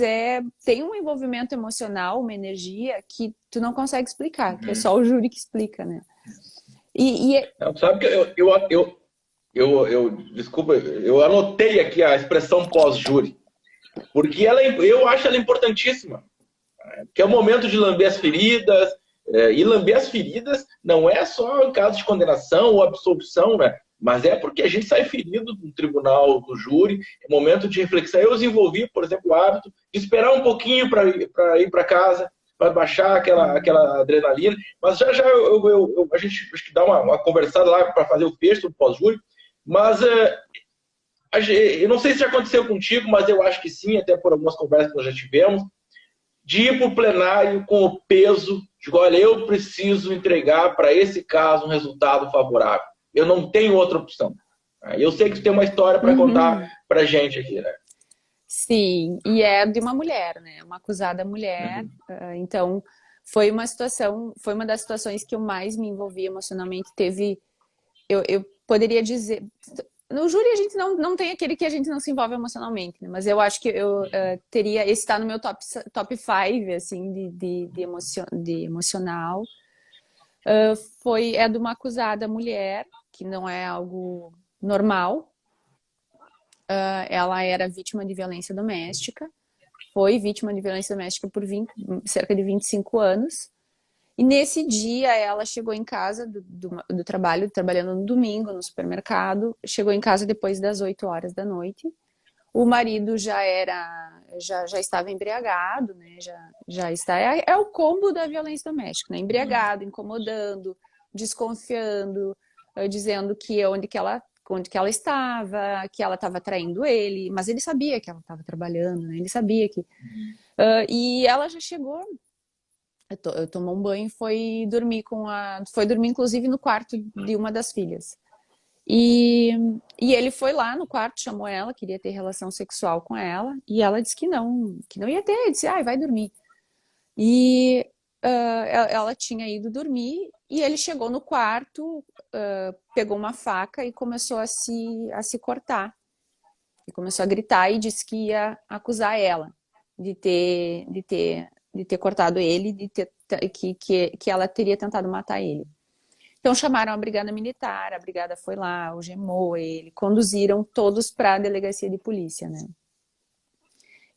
B: tem um envolvimento emocional, uma energia que tu não consegue explicar, que é só o júri que explica, né?
A: Não, sabe que desculpa, eu anotei aqui a expressão pós-júri. Porque eu acho ela importantíssima. Que é o momento de lamber as feridas, e lamber as feridas não é só em caso de condenação ou absolvição, né? Mas é porque a gente sai ferido do tribunal, do júri, é momento de reflexão. Eu desenvolvi, por exemplo, o hábito de esperar um pouquinho para ir para casa, para baixar aquela adrenalina, mas já a gente acho que dá uma conversada lá para fazer o fecho do pós-júri, mas eu não sei se já aconteceu contigo, mas eu acho que sim, até por algumas conversas que nós já tivemos, de ir para o plenário com o peso de, olha, eu preciso entregar para esse caso um resultado favorável. Eu não tenho outra opção. Eu sei que tu tem uma história para contar para a gente aqui, né?
B: Sim, e é de uma mulher, né? Uma acusada mulher. Então, foi uma situação, foi uma das situações que eu mais me envolvi emocionalmente. Eu poderia dizer, no júri a gente não tem aquele que a gente não se envolve emocionalmente, né? Mas eu acho que eu teria, esse está no meu top 5, assim, de emocional. É de uma acusada mulher, que não é algo normal. Ela era vítima de violência doméstica, foi vítima de violência doméstica por cerca de 25 anos. E nesse dia ela chegou em casa do trabalho, trabalhando no domingo no supermercado, chegou em casa depois das 8 horas da noite. O marido já estava embriagado, né? Já está. É o combo da violência doméstica, né? Embriagado, incomodando, desconfiando, dizendo que onde que ela estava, que ela estava traindo ele, mas ele sabia que ela estava trabalhando, né? Ele sabia que. E ela já chegou, tomou um banho e foi dormir inclusive no quarto de uma das filhas. E ele foi lá no quarto, chamou ela, queria ter relação sexual com ela, e ela disse que não ia ter, disse, vai dormir. E ela tinha ido dormir, e ele chegou no quarto, pegou uma faca e começou a se cortar. E começou a gritar e disse que ia acusar ela de ter cortado ele, que ela teria tentado matar ele. Então chamaram a brigada militar, a brigada foi lá, algemou ele, conduziram todos para a delegacia de polícia, né?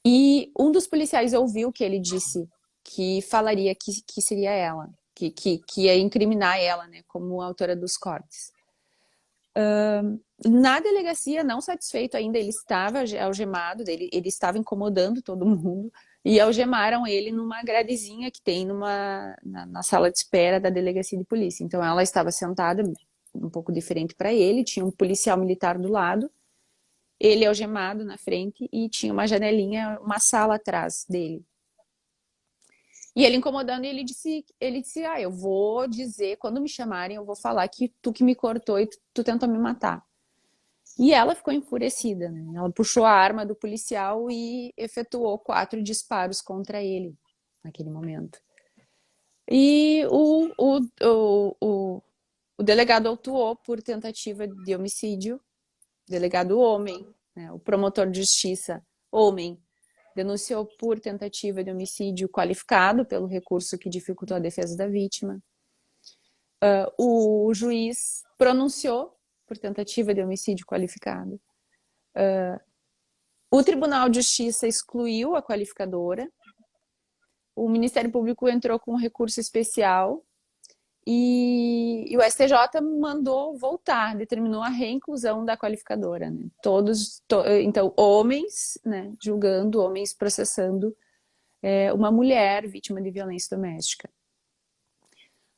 B: E um dos policiais ouviu que ele disse que falaria que seria ela, que ia incriminar ela, né, como autora dos cortes. Na delegacia, não satisfeito ainda, ele estava algemado, ele estava incomodando todo mundo, e algemaram ele numa gradezinha que tem na sala de espera da delegacia de polícia. Então ela estava sentada, um pouco diferente para ele, tinha um policial militar do lado, ele algemado na frente, e tinha uma janelinha, uma sala atrás dele. E ele incomodando, e ele disse, eu vou dizer, quando me chamarem, eu vou falar que tu que me cortou e tu tentou me matar. E ela ficou enfurecida, né? Ela puxou a arma do policial e efetuou 4 disparos contra ele naquele momento. E o delegado autuou por tentativa de homicídio, delegado homem, né? O promotor de justiça homem denunciou por tentativa de homicídio qualificado pelo recurso que dificultou a defesa da vítima. O juiz pronunciou por tentativa de homicídio qualificado. O Tribunal de Justiça excluiu a qualificadora. O Ministério Público entrou com um recurso especial e o STJ mandou voltar, determinou a reinclusão da qualificadora, né? Então, homens, né, julgando, homens processando uma mulher vítima de violência doméstica.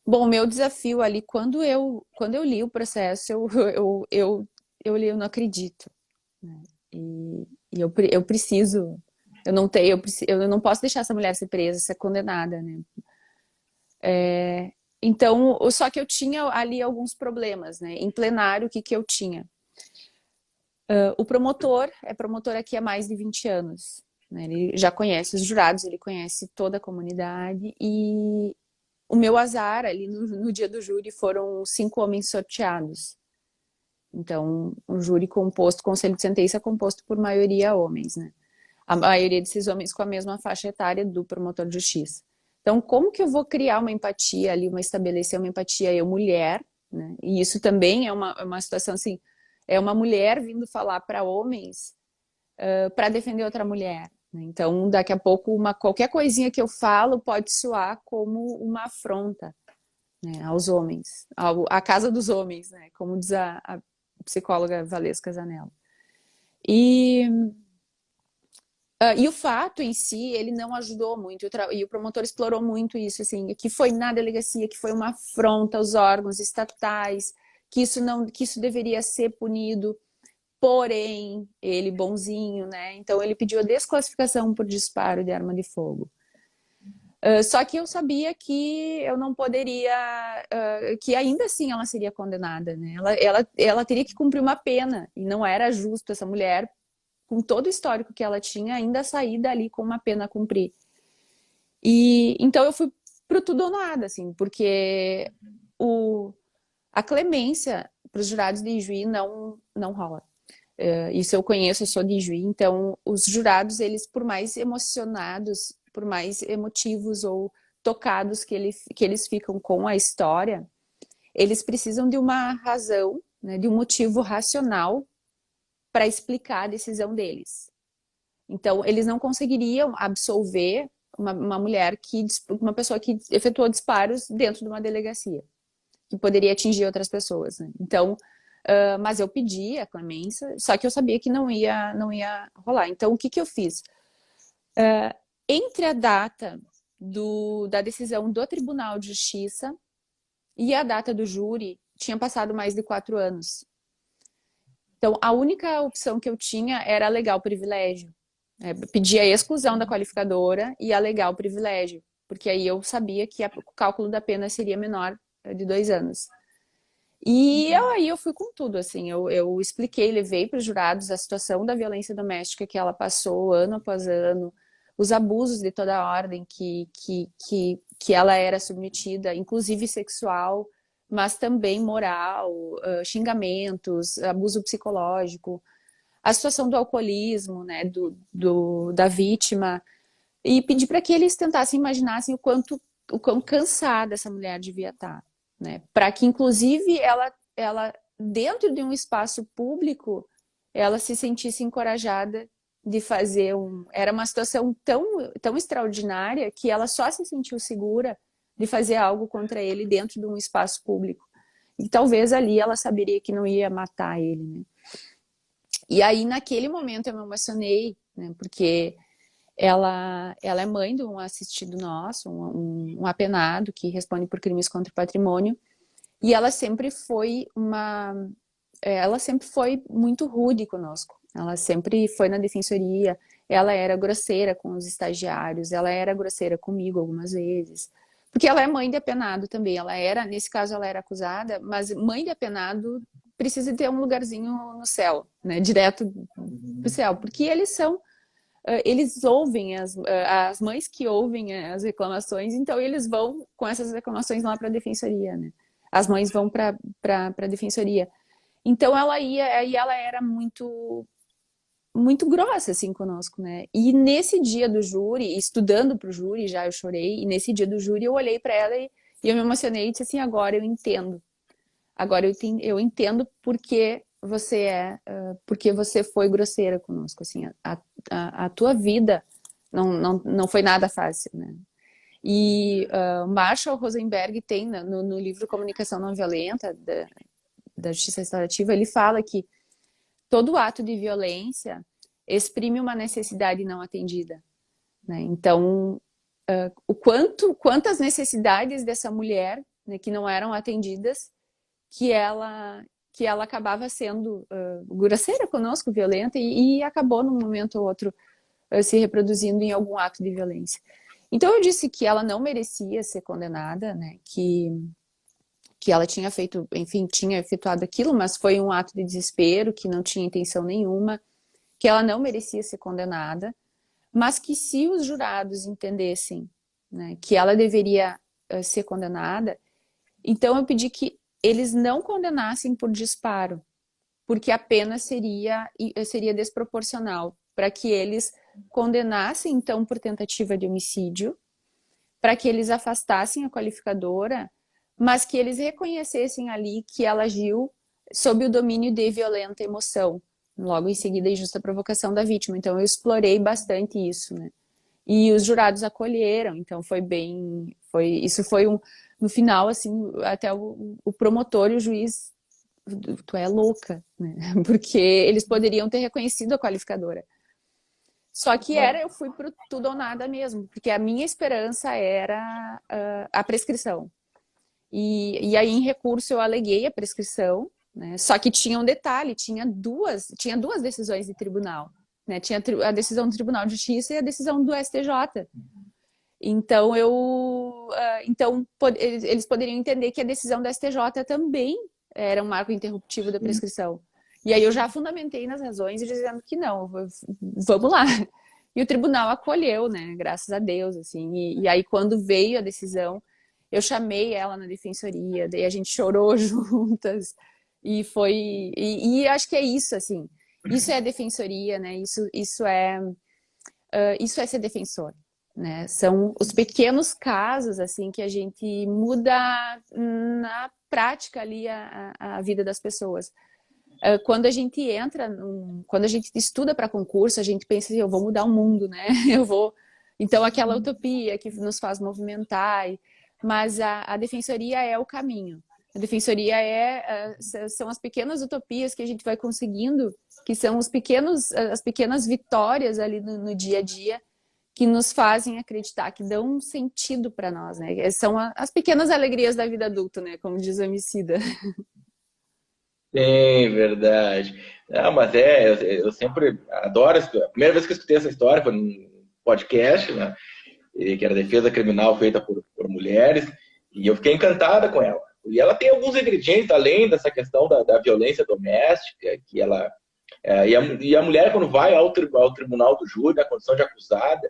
B: Bom, o meu desafio ali, quando eu li o processo, eu li, eu não acredito, né? E eu preciso, eu não posso deixar essa mulher ser presa, ser condenada, né? Então, só que eu tinha ali alguns problemas, né? Em plenário, o que eu tinha? O promotor é promotor aqui há mais de 20 anos, né? Ele já conhece os jurados, ele conhece toda a comunidade, e o meu azar ali no dia do júri foram 5 homens sorteados. Então, um júri composto, conselho de sentença composto por maioria homens, né? A maioria desses homens com a mesma faixa etária do promotor de justiça. Então, como que eu vou criar uma empatia ali, estabelecer uma empatia, eu mulher, né? E isso também é uma situação assim, é uma mulher vindo falar para homens para defender outra mulher, né? Então, daqui a pouco, qualquer coisinha que eu falo pode soar como uma afronta, né, aos homens, à casa dos homens, né, como diz a psicóloga Valesca Zanella. E o fato em si, ele não ajudou muito, e o promotor explorou muito isso, assim, que foi na delegacia, que foi uma afronta aos órgãos estatais, que isso deveria ser punido, porém, ele bonzinho, né? Então ele pediu a desclassificação por disparo de arma de fogo. Só que eu sabia que eu não poderia, que ainda assim ela seria condenada, né? Ela teria que cumprir uma pena, e não era justo essa mulher, com todo o histórico que ela tinha, ainda sair dali com uma pena a cumprir. E então eu fui pro tudo ou nada, assim, porque a clemência para os jurados de Ijuí não rola. Isso eu conheço, eu sou de Ijuí, então os jurados, eles, por mais emocionados, por mais emotivos ou tocados que eles ficam com a história, eles precisam de uma razão, né, de um motivo racional para explicar a decisão deles. Então, eles não conseguiriam absolver uma pessoa que efetuou disparos dentro de uma delegacia, que poderia atingir outras pessoas, né? Então, mas eu pedi a clemência, só que eu sabia que não ia rolar. Então, o que eu fiz? Entre a data da decisão do Tribunal de Justiça e a data do júri, tinha passado mais de 4 anos. Então, a única opção que eu tinha era alegar o privilégio. Pedir a exclusão da qualificadora e alegar o privilégio, porque aí eu sabia que o cálculo da pena seria menor de 2 anos. E aí eu fui com tudo, assim, eu expliquei, levei para os jurados a situação da violência doméstica que ela passou ano após ano, os abusos de toda a ordem que ela era submetida, inclusive sexual, mas também moral, xingamentos, abuso psicológico, a situação do alcoolismo, né, da vítima, e pedi para que eles tentassem imaginar assim, o quão cansada essa mulher devia estar, né, para que inclusive ela dentro de um espaço público ela se sentisse encorajada de fazer era uma situação tão extraordinária que ela só se sentiu segura de fazer algo contra ele dentro de um espaço público. E talvez ali ela saberia que não ia matar ele, né? E aí, naquele momento, eu me emocionei, né? Porque ela é mãe de um assistido nosso, um apenado que responde por crimes contra o patrimônio. E ela sempre foi muito rude conosco. Ela sempre foi na defensoria, ela era grosseira com os estagiários, ela era grosseira comigo algumas vezes. Porque ela é mãe de apenado também. Nesse caso, ela era acusada, mas mãe de apenado precisa ter um lugarzinho no céu, né? Direto pro céu. Porque eles ouvem, as mães que ouvem as reclamações, então eles vão com essas reclamações lá para a defensoria, né? As mães vão para a defensoria. Então ela era muito muito grossa assim conosco, né? E nesse dia do júri, estudando pro júri, já eu chorei, e nesse dia do júri eu olhei para ela e eu me emocionei e disse assim, agora eu entendo. Agora eu entendo porque porque você foi grosseira conosco, assim, a tua vida não foi nada fácil, né? E Marshall Rosenberg tem no livro Comunicação Não Violenta da Justiça Restaurativa, ele fala que todo ato de violência exprime uma necessidade não atendida, né? Então, quantas necessidades dessa mulher, né, que não eram atendidas, que ela acabava sendo grosseira conosco, violenta, e acabou num momento ou outro se reproduzindo em algum ato de violência. Então eu disse que ela não merecia ser condenada, né, que ela tinha feito, enfim, tinha efetuado aquilo, mas foi um ato de desespero, que não tinha intenção nenhuma, que ela não merecia ser condenada, mas que se os jurados entendessem, né, que ela deveria ser condenada, então eu pedi que eles não condenassem por disparo, porque a pena seria desproporcional, para que eles condenassem, então, por tentativa de homicídio, para que eles afastassem a qualificadora, mas que eles reconhecessem ali que ela agiu sob o domínio de violenta emoção, Logo em seguida, injusta provocação da vítima. Então, eu explorei bastante isso, né? E os jurados acolheram, então foi bem... Isso foi no final, assim, até o promotor e o juiz, tu é louca, né? Porque eles poderiam ter reconhecido a qualificadora. Só que eu fui pro tudo ou nada mesmo, porque a minha esperança era a prescrição. E aí, em recurso, eu aleguei a prescrição, né? Só que tinha um detalhe, tinha duas decisões de tribunal, né? Tinha a decisão do Tribunal de Justiça e a decisão do STJ. Então, eles poderiam entender que a decisão do STJ também era um marco interruptivo da prescrição. E aí eu já fundamentei nas razões dizendo que não, vamos lá. E o tribunal acolheu, né? Graças a Deus, assim. E aí, quando veio a decisão, eu chamei ela na defensoria, daí a gente chorou juntas. E acho que é isso, assim. Isso é a defensoria, né? Isso é ser defensor, né? São os pequenos casos, assim, que a gente muda na prática ali a vida das pessoas. Quando a gente quando a gente estuda para concurso, a gente pensa assim, eu vou mudar o mundo, né? Então, aquela utopia que nos faz movimentar, mas a defensoria é o caminho. A defensoria são as pequenas utopias que a gente vai conseguindo, que são as pequenas vitórias ali no dia a dia, que nos fazem acreditar, que dão um sentido para nós, né? São as pequenas alegrias da vida adulta, né? Como diz o Emicida.
A: Sim, verdade. Ah, mas eu sempre adoro. A primeira vez que eu escutei essa história foi num podcast, né? Que era defesa criminal feita por mulheres, e eu fiquei encantada com ela. E ela tem alguns ingredientes, além dessa questão da violência doméstica, que ela... e a mulher, quando vai ao tribunal do júri, na condição de acusada,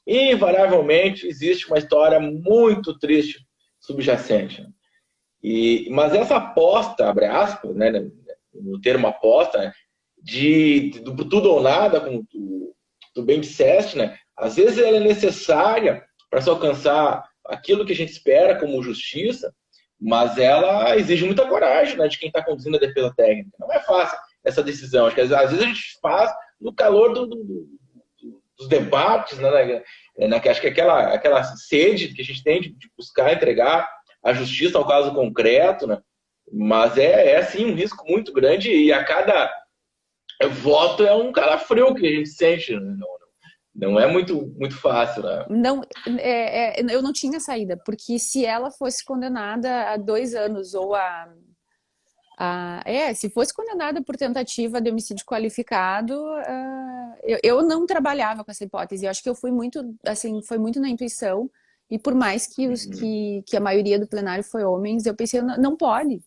A: invariavelmente existe uma história muito triste subjacente, né? Mas essa aposta, abre aspas, né, no termo aposta, né, do tudo ou nada, como tu bem disseste, né, às vezes ela é necessária para se alcançar aquilo que a gente espera como justiça, mas ela exige muita coragem, né, de quem está conduzindo a defesa técnica. Não é fácil essa decisão. Acho que às vezes a gente faz no calor dos debates, né, acho que aquela sede que a gente tem de buscar entregar a justiça ao caso concreto, né? Mas sim um risco muito grande, e a cada voto é um calafrio que a gente sente, né? Não é muito fácil, né?
B: Não, eu não tinha saída, porque se ela fosse condenada a 2 anos ou se fosse condenada por tentativa de homicídio qualificado, eu não trabalhava com essa hipótese. Eu acho que eu fui muito, assim, foi muito na intuição. E por mais que a maioria do plenário foi homens, eu pensei, não pode,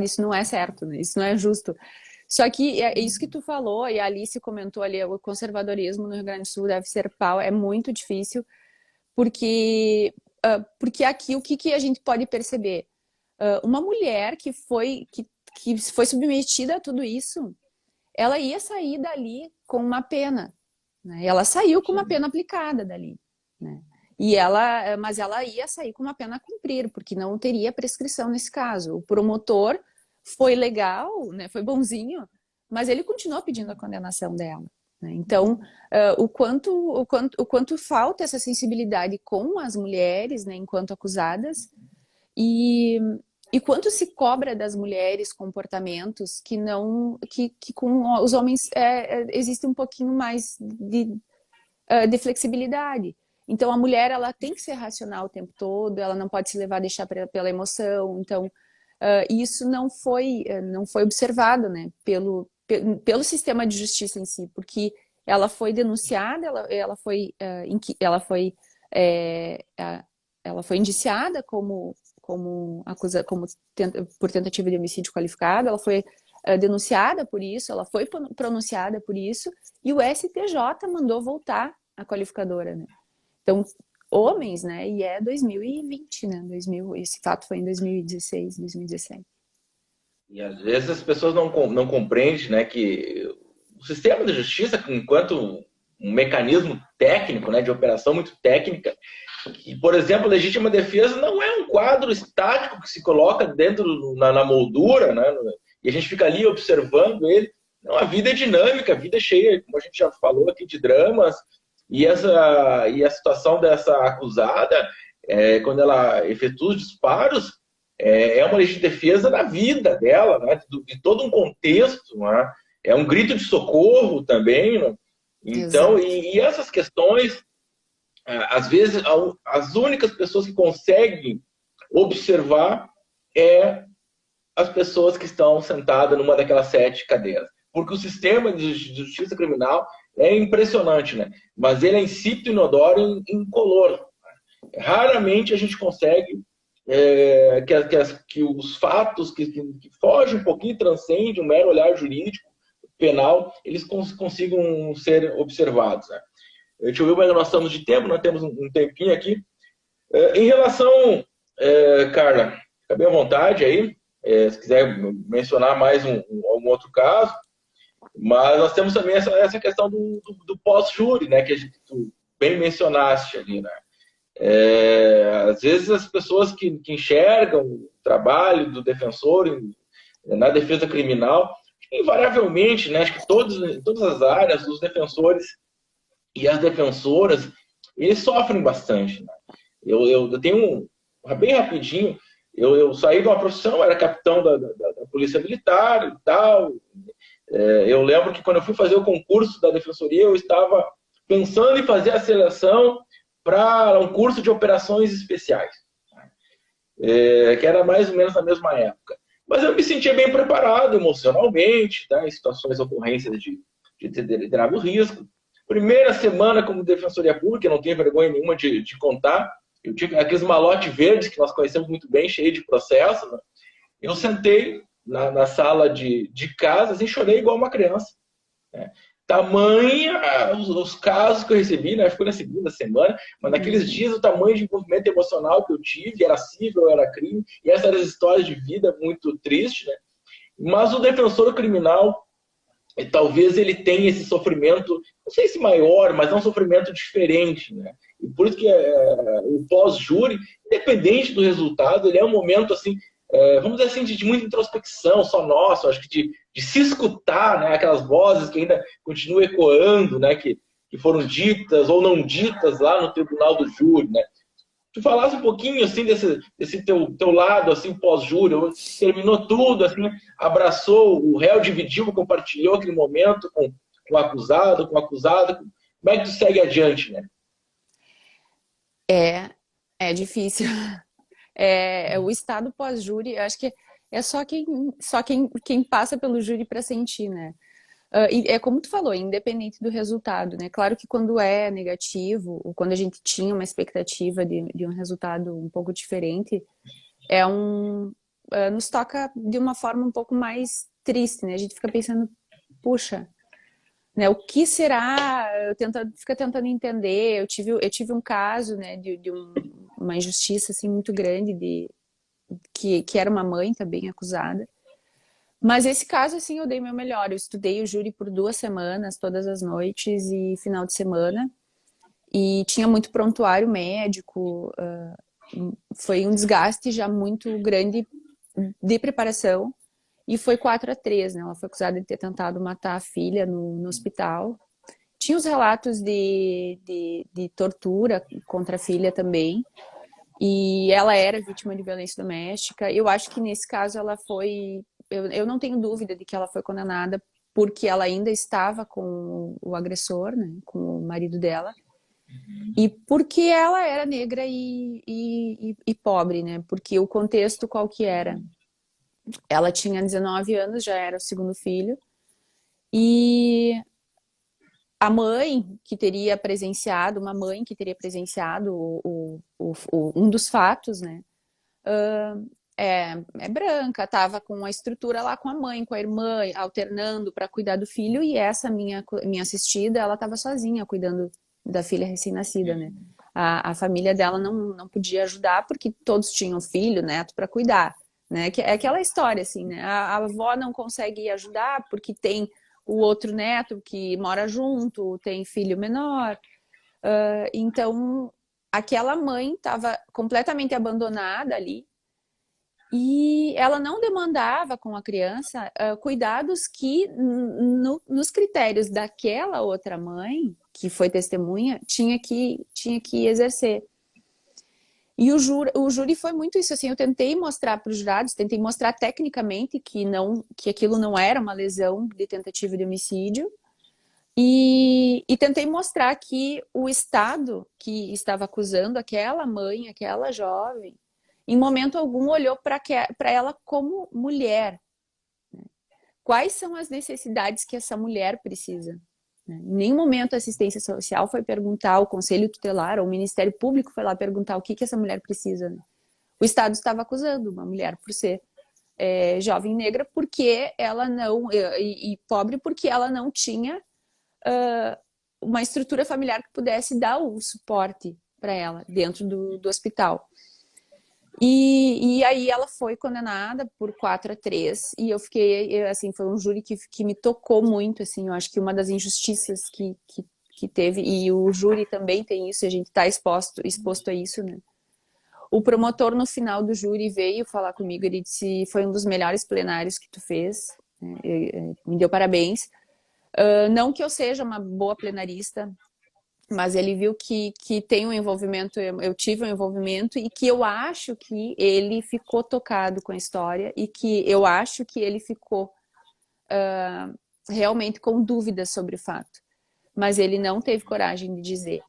B: isso não é certo, né? Isso não é justo. Só que é isso que tu falou, e a Alice comentou ali, o conservadorismo no Rio Grande do Sul deve ser pau, é muito difícil, porque aqui o que a gente pode perceber? Uma mulher que foi submetida a tudo isso, ela ia sair dali com uma pena, né? Ela saiu com uma pena aplicada dali, né? Mas ela ia sair com uma pena a cumprir, porque não teria prescrição nesse caso. O promotor foi legal, né, foi bonzinho, mas ele continuou pedindo a condenação dela, né? Então, o quanto falta essa sensibilidade com as mulheres, né, enquanto acusadas, e quanto se cobra das mulheres comportamentos que com os homens existe um pouquinho mais de flexibilidade. Então, a mulher, ela tem que ser racional o tempo todo, ela não pode se deixar pela emoção. Então, isso não foi observado, né, pelo sistema de justiça em si, porque ela foi denunciada, ela foi indiciada por tentativa de homicídio qualificado, ela foi denunciada por isso, ela foi pronunciada por isso, e o STJ mandou voltar a qualificadora, né? Então, homens, né? E 2020, né? Esse fato foi em 2016, 2017.
A: E às vezes as pessoas não compreendem, né, que o sistema de justiça, enquanto um mecanismo técnico, né, de operação muito técnica, que, por exemplo, legítima defesa não é um quadro estático que se coloca dentro na moldura, né, e a gente fica ali observando ele. Não, a vida é dinâmica, a vida é cheia, como a gente já falou aqui, de dramas, e a situação dessa acusada, quando ela efetua os disparos, é uma legítima defesa da vida dela, né? De todo um contexto, né? É um grito de socorro também, né? Então,
B: Exato.
A: e essas questões, às vezes, as únicas pessoas que conseguem observar é as pessoas que estão sentadas numa daquelas 7 cadeiras. Porque o sistema de justiça criminal é impressionante, né? Mas ele é insípido e inodoro incolor. Raramente a gente consegue que os fatos que fogem um pouquinho, transcendem um mero olhar jurídico, penal, eles consigam ser observados. Né? Deixa eu ver como é que nós estamos de tempo, nós temos um tempinho aqui. Em relação, Carla, fica bem à vontade aí, se quiser mencionar mais algum outro caso, mas nós temos também essa questão do pós-júri, né, que tu bem mencionaste ali, né? Às vezes as pessoas que enxergam o trabalho do defensor na defesa criminal, invariavelmente, né, acho que todas as áreas, os defensores e as defensoras, eles sofrem bastante. Né? Eu tenho bem rapidinho, eu saí de uma profissão, era capitão da Polícia Militar e tal. Eu lembro que quando eu fui fazer o concurso da Defensoria, eu estava pensando em fazer a seleção para um curso de operações especiais, que era mais ou menos na mesma época. Mas eu me sentia bem preparado emocionalmente, tá? Em situações, ocorrências de determinado risco. Primeira semana como Defensoria Pública, eu não tenho vergonha nenhuma de contar, eu tinha aqueles malotes verdes que nós conhecemos muito bem, cheio de processo. Né? Eu sentei na sala de casa e assim, chorei igual uma criança. Né? Tamanha os casos que eu recebi, né? Ficou na segunda semana, mas naqueles dias o tamanho de envolvimento emocional que eu tive, era cível, era crime, e essas eram histórias de vida muito tristes, né? Mas o defensor criminal, talvez ele tenha esse sofrimento, não sei se maior, mas é um sofrimento diferente, né? E por isso que o pós-júri, independente do resultado, ele é um momento assim, vamos dizer assim, de muita introspecção, só nosso, acho que de se escutar, né? Aquelas vozes que ainda continuam ecoando, né? Que foram ditas ou não ditas lá no tribunal do júri, né? Tu falasse um pouquinho assim desse teu lado assim pós-júri, terminou tudo, assim, abraçou o réu, dividiu, compartilhou aquele momento com o acusado, com o acusado. Como é que tu segue adiante, né?
B: É difícil. O estado pós-júri, eu acho que é só quem passa pelo júri para sentir, né? E é como tu falou, independente do resultado, né? Claro que quando é negativo, ou quando a gente tinha uma expectativa de um resultado um pouco diferente, nos toca de uma forma um pouco mais triste, né? A gente fica pensando, puxa, né? O que será? Fica tentando entender. Eu tive um caso, né, de uma injustiça assim muito grande que era uma mãe também acusada. Mas esse caso, assim, eu dei meu melhor. Eu estudei o júri por 2 semanas, todas as noites e final de semana. E tinha muito prontuário médico. Foi um desgaste já muito grande de preparação. E foi 4-3, né? Ela foi acusada de ter tentado matar a filha no hospital. Tinha os relatos de tortura contra a filha também. E ela era vítima de violência doméstica. Eu acho que nesse caso ela foi... Eu não tenho dúvida de que ela foi condenada porque ela ainda estava com o agressor, né, com o marido dela, e porque ela era negra e pobre, né, porque o contexto qual que era? Ela tinha 19 anos, já era o segundo filho, e a mãe que teria presenciado, uma mãe que teria presenciado um dos fatos, né, é branca, estava com a estrutura lá com a mãe, com a irmã, alternando para cuidar do filho, e essa minha assistida, ela estava sozinha cuidando da filha recém-nascida, né? A família dela não podia ajudar porque todos tinham filho, neto para cuidar, né? É aquela história assim, né? A avó não consegue ajudar porque tem o outro neto que mora junto, tem filho menor, então aquela mãe estava completamente abandonada ali. E ela não demandava com a criança cuidados que, nos critérios daquela outra mãe, que foi testemunha, tinha que exercer. E o júri foi muito isso, assim, eu tentei mostrar para os jurados, tentei mostrar tecnicamente que aquilo não era uma lesão de tentativa de homicídio, e tentei mostrar que o Estado que estava acusando aquela mãe, aquela jovem, em momento algum olhou para ela como mulher. Quais são as necessidades que essa mulher precisa? Em nenhum momento a assistência social foi perguntar, o Conselho Tutelar ou o Ministério Público foi lá perguntar o que essa mulher precisa. O Estado estava acusando uma mulher por ser jovem negra porque ela não, e pobre porque ela não tinha uma estrutura familiar que pudesse dar o suporte para ela dentro do hospital. E aí ela foi condenada por 4-3 e eu fiquei, assim, foi um júri que me tocou muito, assim, eu acho que uma das injustiças que teve, e o júri também tem isso, a gente está exposto a isso, né? O promotor no final do júri veio falar comigo, ele disse, foi um dos melhores plenários que tu fez, né? Me deu parabéns. Não que eu seja uma boa plenarista, mas ele viu que tem um envolvimento, eu tive um envolvimento e que eu acho que ele ficou tocado com a história e que eu acho que ele ficou realmente com dúvidas sobre o fato. Mas ele não teve coragem de dizer,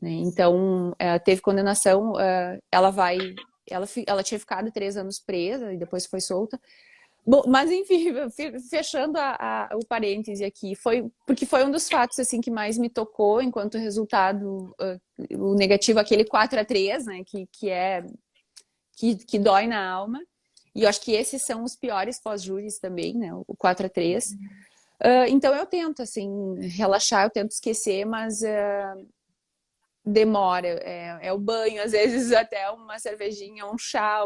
B: né? Então, teve condenação, ela tinha ficado 3 anos presa e depois foi solta. Bom, mas enfim, fechando o parêntese aqui, porque foi um dos fatos assim, que mais me tocou enquanto resultado, o negativo, aquele 4-3, né, que dói na alma, e eu acho que esses são os piores pós-júris também, né, o 4-3. Então eu tento assim, relaxar, eu tento esquecer, mas demora, é o banho, às vezes até uma cervejinha, um chá,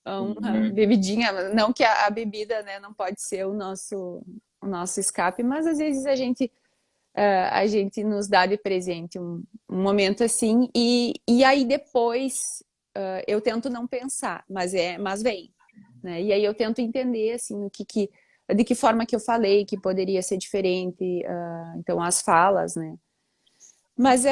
B: uma bebidinha, não que a bebida, né, não pode ser o nosso escape, mas às vezes a gente nos dá de presente um momento assim, e aí depois eu tento não pensar, mas vem, né? E aí eu tento entender assim de que forma que eu falei que poderia ser diferente, então as falas, né? Mas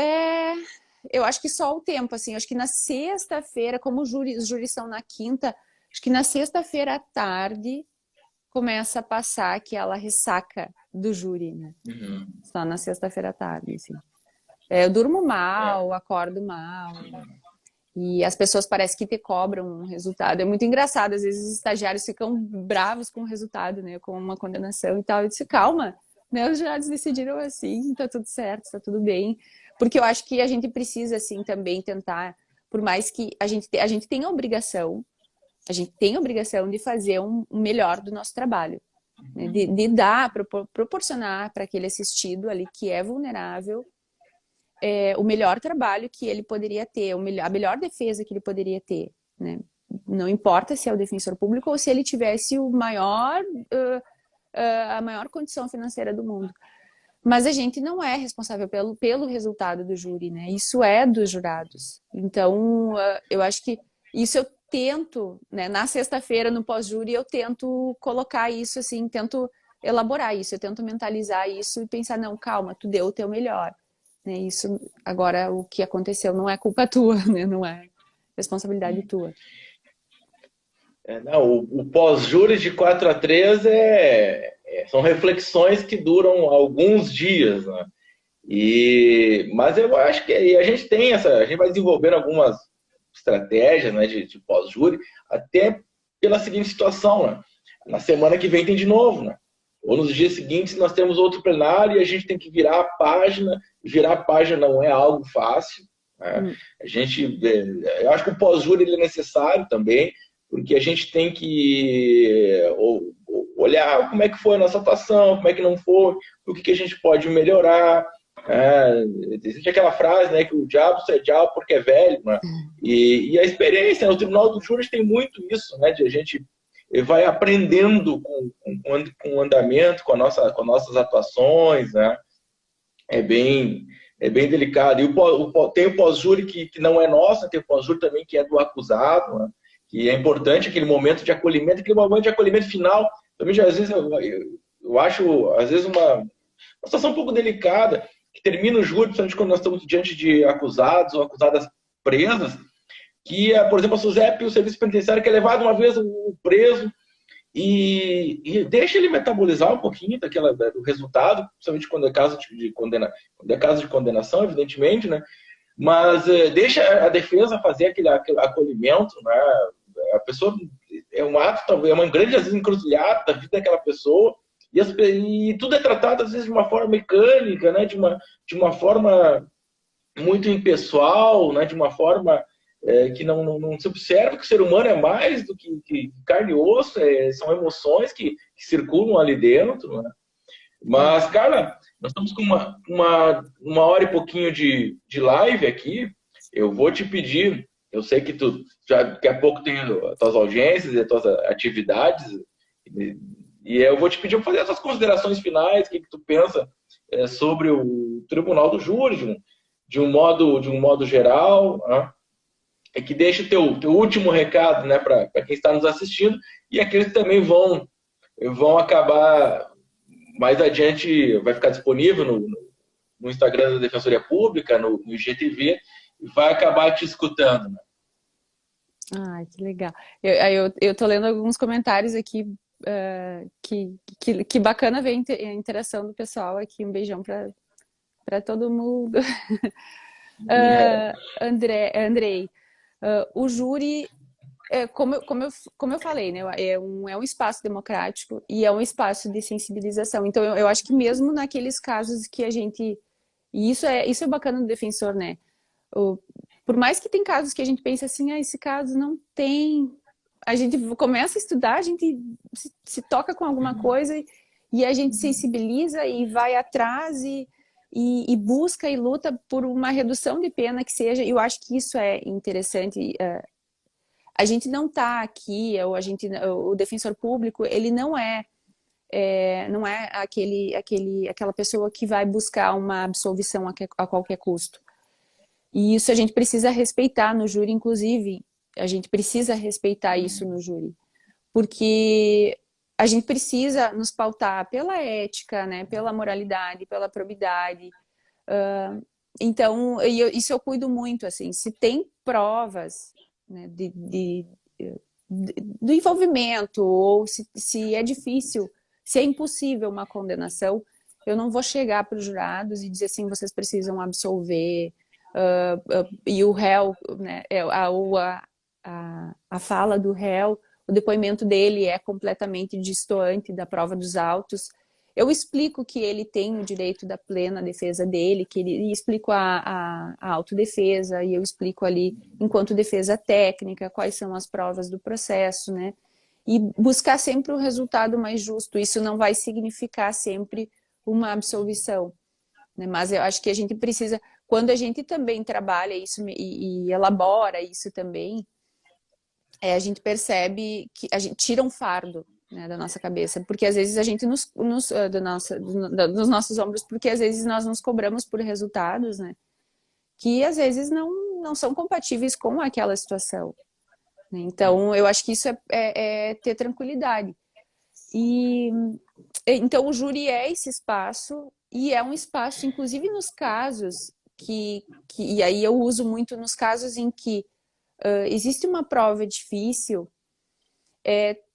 B: eu acho que só o tempo, assim, acho que na sexta-feira, como os júris são na quinta, acho que na sexta-feira à tarde começa a passar aquela ressaca do júri, né?
A: Uhum.
B: Só na sexta-feira à tarde, assim. Eu durmo mal, acordo mal, e as pessoas parecem que te cobram um resultado. É muito engraçado, às vezes os estagiários ficam bravos com o resultado, né? Com uma condenação e tal. Eu disse, calma, né? Os jurados decidiram assim, tá tudo certo, tá tudo bem. Porque eu acho que a gente precisa, assim, também tentar, por mais que a gente tenha a obrigação de fazer um melhor do nosso trabalho. Né? De dar, proporcionar para aquele assistido ali que é vulnerável, o melhor trabalho que ele poderia ter, a melhor defesa que ele poderia ter, né? Não importa se é o defensor público ou se ele tivesse a maior condição financeira do mundo. Mas a gente não é responsável pelo resultado do júri, né? Isso é dos jurados. Então, eu acho que isso eu tento, né? Na sexta-feira, no pós-júri, eu tento colocar isso, assim, tento elaborar isso, eu tento mentalizar isso e pensar, não, calma, tu deu o teu melhor. Né? Isso, agora, o que aconteceu não é culpa tua, né? Não é responsabilidade tua.
A: Não, o pós-júri de 4-3 são reflexões que duram alguns dias, né? Mas eu acho que a gente a gente vai desenvolvendo algumas estratégias, né, de pós-júri, até pela seguinte situação, né? Na semana que vem tem de novo, né? Ou nos dias seguintes nós temos outro plenário e a gente tem que virar a página. Virar a página não é algo fácil, né? Eu acho que o pós-júri ele é necessário também, porque a gente tem que olhar como é que foi a nossa atuação, como é que não foi, o que a gente pode melhorar. Existe aquela frase, né, que o diabo só é diabo porque é velho, né? E a experiência no Tribunal do Júri tem muito isso, né, de a gente vai aprendendo com o andamento, com as nossas atuações, né? É bem delicado. E tem o pós-júri que não é nosso, tem o pós-júri também que é do acusado, né? que é importante aquele momento de acolhimento, aquele momento de acolhimento final. Também já às vezes eu acho às vezes uma situação um pouco delicada, que termina o júri, principalmente quando nós estamos diante de acusados ou acusadas presas, que, por exemplo, a SUSEP, o serviço penitenciário, que é levado uma vez o preso e deixa ele metabolizar um pouquinho do resultado, principalmente quando é caso quando é caso de condenação, evidentemente, né? Mas deixa a defesa fazer aquele acolhimento, né? A pessoa é um ato, talvez, é uma grande, às vezes, encruzilhada da vida daquela pessoa, e tudo é tratado, às vezes, de uma forma mecânica, né? De uma forma muito impessoal, né? De uma forma que não se observa que o ser humano é mais do que carne e osso, são emoções que circulam ali dentro, né? Mas, Carla, nós estamos com uma hora e pouquinho de live aqui. Eu vou te pedir, eu sei que tu já daqui a pouco tem as tuas audiências e as tuas atividades, e eu vou te pedir para fazer essas considerações finais, o que tu pensa sobre o Tribunal do Júri, de um modo geral, né? É que deixa o teu último recado, né, para quem está nos assistindo e aqueles que também vão acabar mais adiante, vai ficar disponível no Instagram da Defensoria Pública, no IGTV, e vai acabar te escutando, né?
B: Ai, que legal. Eu tô lendo alguns comentários aqui, que bacana ver a interação do pessoal aqui. Um beijão para todo mundo. Andrei, o júri, como eu falei, né, é um espaço democrático e é um espaço de sensibilização. Então, eu acho que mesmo naqueles casos que a gente... E isso é bacana do defensor, né? Por mais que tem casos que a gente pensa assim, esse caso não tem... A gente começa a estudar, a gente se toca com alguma coisa e a gente sensibiliza e vai atrás e busca e luta por uma redução de pena que seja. Eu acho que isso é interessante. A gente não está aqui, o defensor público, ele não é aquela pessoa que vai buscar uma absolvição a qualquer custo. E isso a gente precisa respeitar no júri, inclusive, a gente precisa respeitar isso no júri, porque a gente precisa nos pautar pela ética, né, pela moralidade, pela probidade. Então, isso eu cuido muito, assim, se tem provas, né, do envolvimento, ou se é difícil, se é impossível uma condenação, eu não vou chegar para os jurados e dizer assim, vocês precisam absolver, e o réu, né, a fala do réu, o depoimento dele é completamente distoante da prova dos autos. Eu explico que ele tem o direito da plena defesa dele, e explico a autodefesa, e eu explico ali, enquanto defesa técnica, quais são as provas do processo, né? E buscar sempre o resultado mais justo. Isso não vai significar sempre uma absolvição, né? Mas eu acho que a gente precisa, quando a gente também trabalha isso e elabora isso também, a gente percebe que a gente tira um fardo, né, da nossa cabeça, porque às vezes a gente dos nossos ombros, porque às vezes nós nos cobramos por resultados, né, que às vezes não são compatíveis com aquela situação, né? Então eu acho que isso é ter tranquilidade. E então o júri é esse espaço, e é um espaço, inclusive nos casos e aí eu uso muito nos casos em que existe uma prova difícil,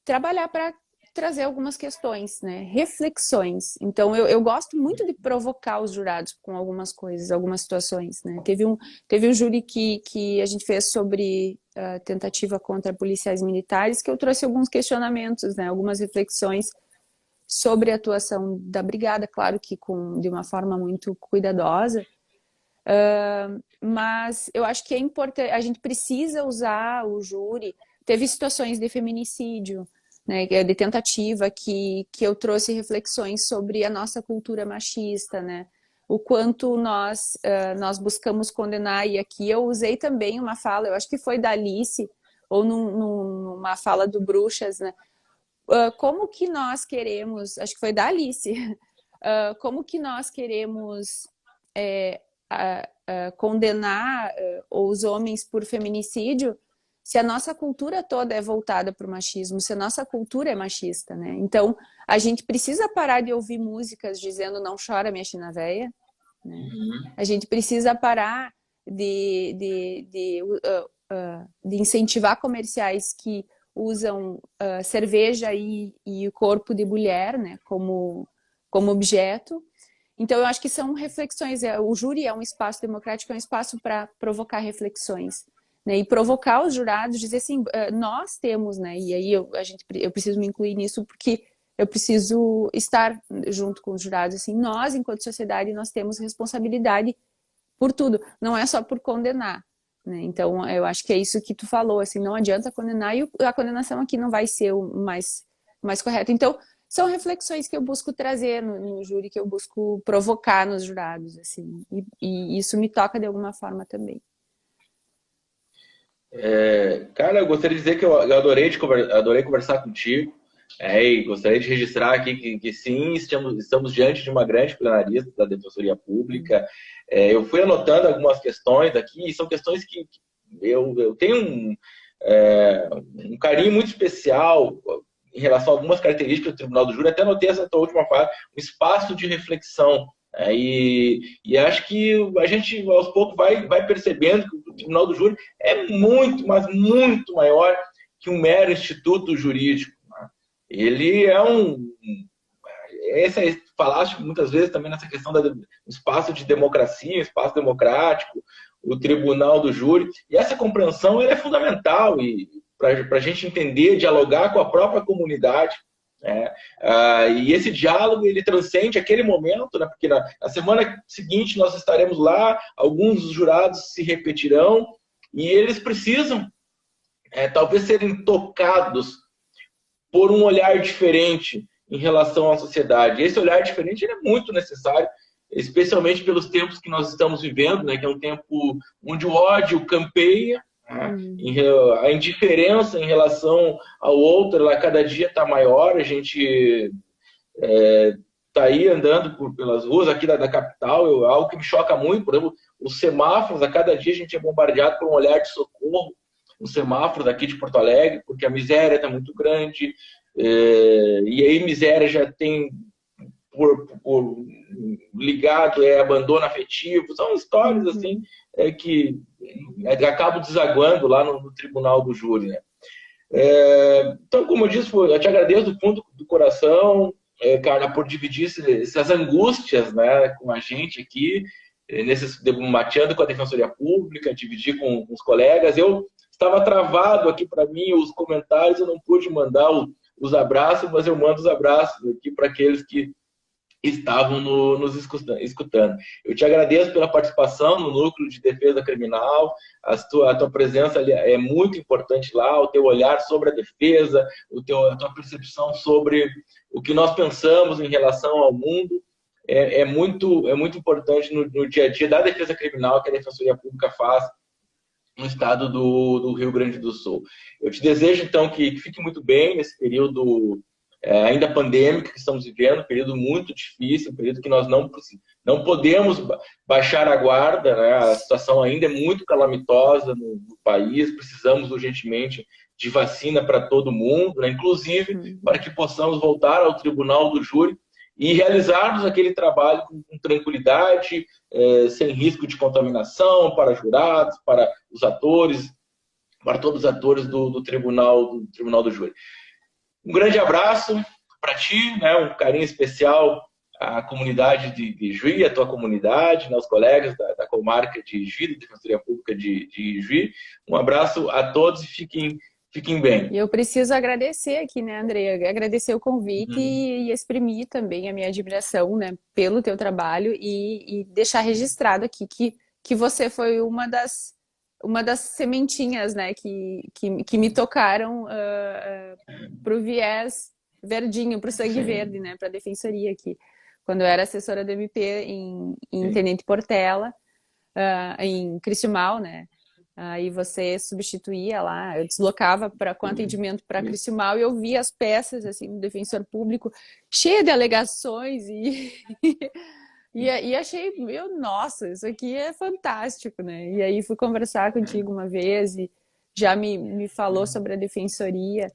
B: trabalhar para trazer algumas questões, né? Reflexões. Então, eu gosto muito de provocar os jurados com algumas coisas, algumas situações, né? Teve um júri que a gente fez sobre tentativa contra policiais militares, que eu trouxe alguns questionamentos, né? Algumas reflexões sobre a atuação da brigada, claro que de uma forma muito cuidadosa, mas eu acho que é importante, a gente precisa usar o júri. Teve situações de feminicídio, né, de tentativa, que eu trouxe reflexões sobre a nossa cultura machista, né, o quanto nós buscamos condenar, e aqui eu usei também uma fala, eu acho que foi da Alice, ou numa fala do Bruxas, né, como que nós queremos, acho que foi da Alice, como que nós queremos condenar os homens por feminicídio, se a nossa cultura toda é voltada para o machismo, se a nossa cultura é machista, né? Então, a gente precisa parar de ouvir músicas dizendo não chora minha china véia, né? A gente precisa parar de incentivar comerciais que usam cerveja e o corpo de mulher, né, como objeto. Então, eu acho que são reflexões. O júri é um espaço democrático, é um espaço para provocar reflexões, né, e provocar os jurados, dizer assim, nós temos, né, e aí eu preciso me incluir nisso porque eu preciso estar junto com os jurados, assim, nós, enquanto sociedade, nós temos responsabilidade por tudo, não é só por condenar, né? Então, eu acho que é isso que tu falou, assim, não adianta condenar e a condenação aqui não vai ser o mais correto. Então, são reflexões que eu busco trazer no júri, que eu busco provocar nos jurados, assim, e isso me toca de alguma forma também.
A: Cara, eu gostaria de dizer que eu adorei conversar contigo. E gostaria de registrar aqui que sim, estamos diante de uma grande plenarista da Defensoria Pública. Eu fui anotando algumas questões aqui, e são questões que eu tenho um carinho muito especial em relação a algumas características do Tribunal do Júri. Até anotei essa tua última fala, um espaço de reflexão. E acho que a gente, aos poucos, vai percebendo que o Tribunal do Júri é muito, mas muito maior que um mero instituto jurídico. Ele é falaste muitas vezes também nessa questão do espaço de democracia, espaço democrático, o tribunal do júri, e essa compreensão é fundamental para a gente entender, dialogar com a própria comunidade, né? E esse diálogo ele transcende aquele momento, né? Porque na semana seguinte nós estaremos lá, alguns dos jurados se repetirão e eles precisam talvez serem tocados por um olhar diferente em relação à sociedade. Esse olhar diferente ele é muito necessário, especialmente pelos tempos que nós estamos vivendo, né, que é um tempo onde o ódio campeia, a indiferença em relação ao outro, ela cada dia está maior. A gente está aí andando pelas ruas aqui da capital, algo que me choca muito, por exemplo, os semáforos, a cada dia a gente é bombardeado por um olhar de socorro, um semáforo daqui de Porto Alegre, porque a miséria está muito grande, e aí miséria já tem por ligado abandono afetivo, são histórias assim que acabam desaguando lá no Tribunal do Júri, né? Então, como eu disse, eu te agradeço do fundo do coração, Carla, por dividir essas angústias, né, com a gente aqui, mateando com a Defensoria Pública, dividir com os colegas. Eu estava travado aqui para mim os comentários, eu não pude mandar os abraços, mas eu mando os abraços aqui para aqueles que estavam nos escutando. Eu te agradeço pela participação no Núcleo de Defesa Criminal, a tua presença ali é muito importante lá, o teu olhar sobre a defesa, a tua percepção sobre o que nós pensamos em relação ao mundo, é muito importante no dia a dia da defesa criminal que a Defensoria Pública faz no estado do Rio Grande do Sul. Eu te desejo, então, que fique muito bem nesse período ainda pandêmico que estamos vivendo, um período muito difícil, um período que nós não podemos baixar a guarda, né? A situação ainda é muito calamitosa no país, precisamos urgentemente de vacina para todo mundo, né? Inclusive para que possamos voltar ao Tribunal do Júri e realizarmos aquele trabalho com tranquilidade, sem risco de contaminação para jurados, para os atores, para todos os atores do Tribunal do Júri. Um grande abraço para ti, né? Um carinho especial à comunidade de Juí, à tua comunidade, né? Aos colegas da comarca de Juí, da Defensoria Pública de Juí. Um abraço a todos e fiquem bem.
B: E eu preciso agradecer aqui, né, André? Agradecer o convite e exprimir também a minha admiração, né, pelo teu trabalho e deixar registrado aqui que você foi uma das sementinhas, né, que me tocaram pro viés verdinho, pro sangue verde, né, pra defensoria aqui. Quando eu era assessora do MP em Tenente Portela, em Cristiumal, né, aí você substituía lá, eu deslocava com atendimento para Cristiumal e eu via as peças assim do defensor público cheia de alegações e achei, nossa, isso aqui é fantástico, né? E aí fui conversar contigo uma vez e já me falou sobre a defensoria.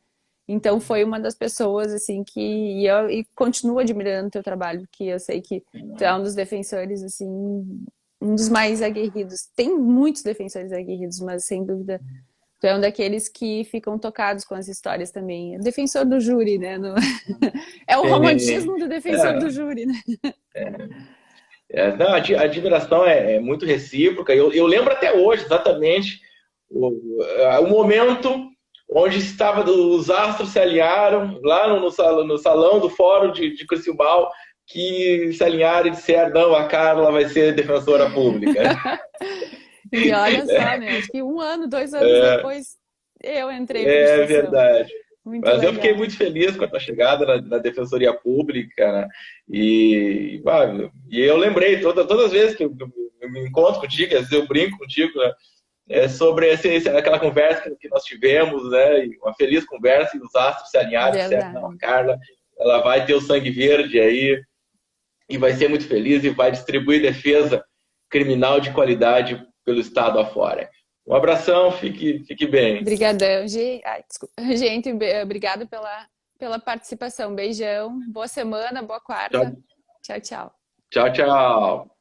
B: Então foi uma das pessoas assim que e continuo admirando o teu trabalho, porque eu sei que tu é um dos defensores assim, um dos mais aguerridos. Tem muitos defensores aguerridos, mas sem dúvida tu é um daqueles que ficam tocados com as histórias também. É defensor do júri, né? É o romantismo do defensor do júri, né?
A: Não, a admiração é muito recíproca. Eu lembro até hoje exatamente o momento onde os astros se alinharam lá no salão do Fórum de Criciúmal, que se alinharam e disseram: não, a Carla vai ser defensora pública.
B: E olha só, né? Acho que 1 ano, 2 anos depois eu entrei para a
A: É
B: instituição.
A: verdade.
B: Muito
A: Mas
B: legal.
A: eu fiquei muito feliz com a tua chegada na Defensoria Pública, né? E eu lembrei, todas as vezes que eu me encontro contigo, às vezes eu brinco contigo, né? Sobre aquela conversa que nós tivemos, né? E uma feliz conversa, e os astros se alinharam, disseram: não, a Carla, ela vai ter o sangue verde aí, e vai ser muito feliz, e vai distribuir defesa criminal de qualidade pelo Estado afora. Um abração, fique bem.
B: Obrigadão, gente, obrigado pela participação. Beijão, boa semana, boa quarta.
A: Tchau,
B: Tchau, tchau.
A: tchau. Tchau.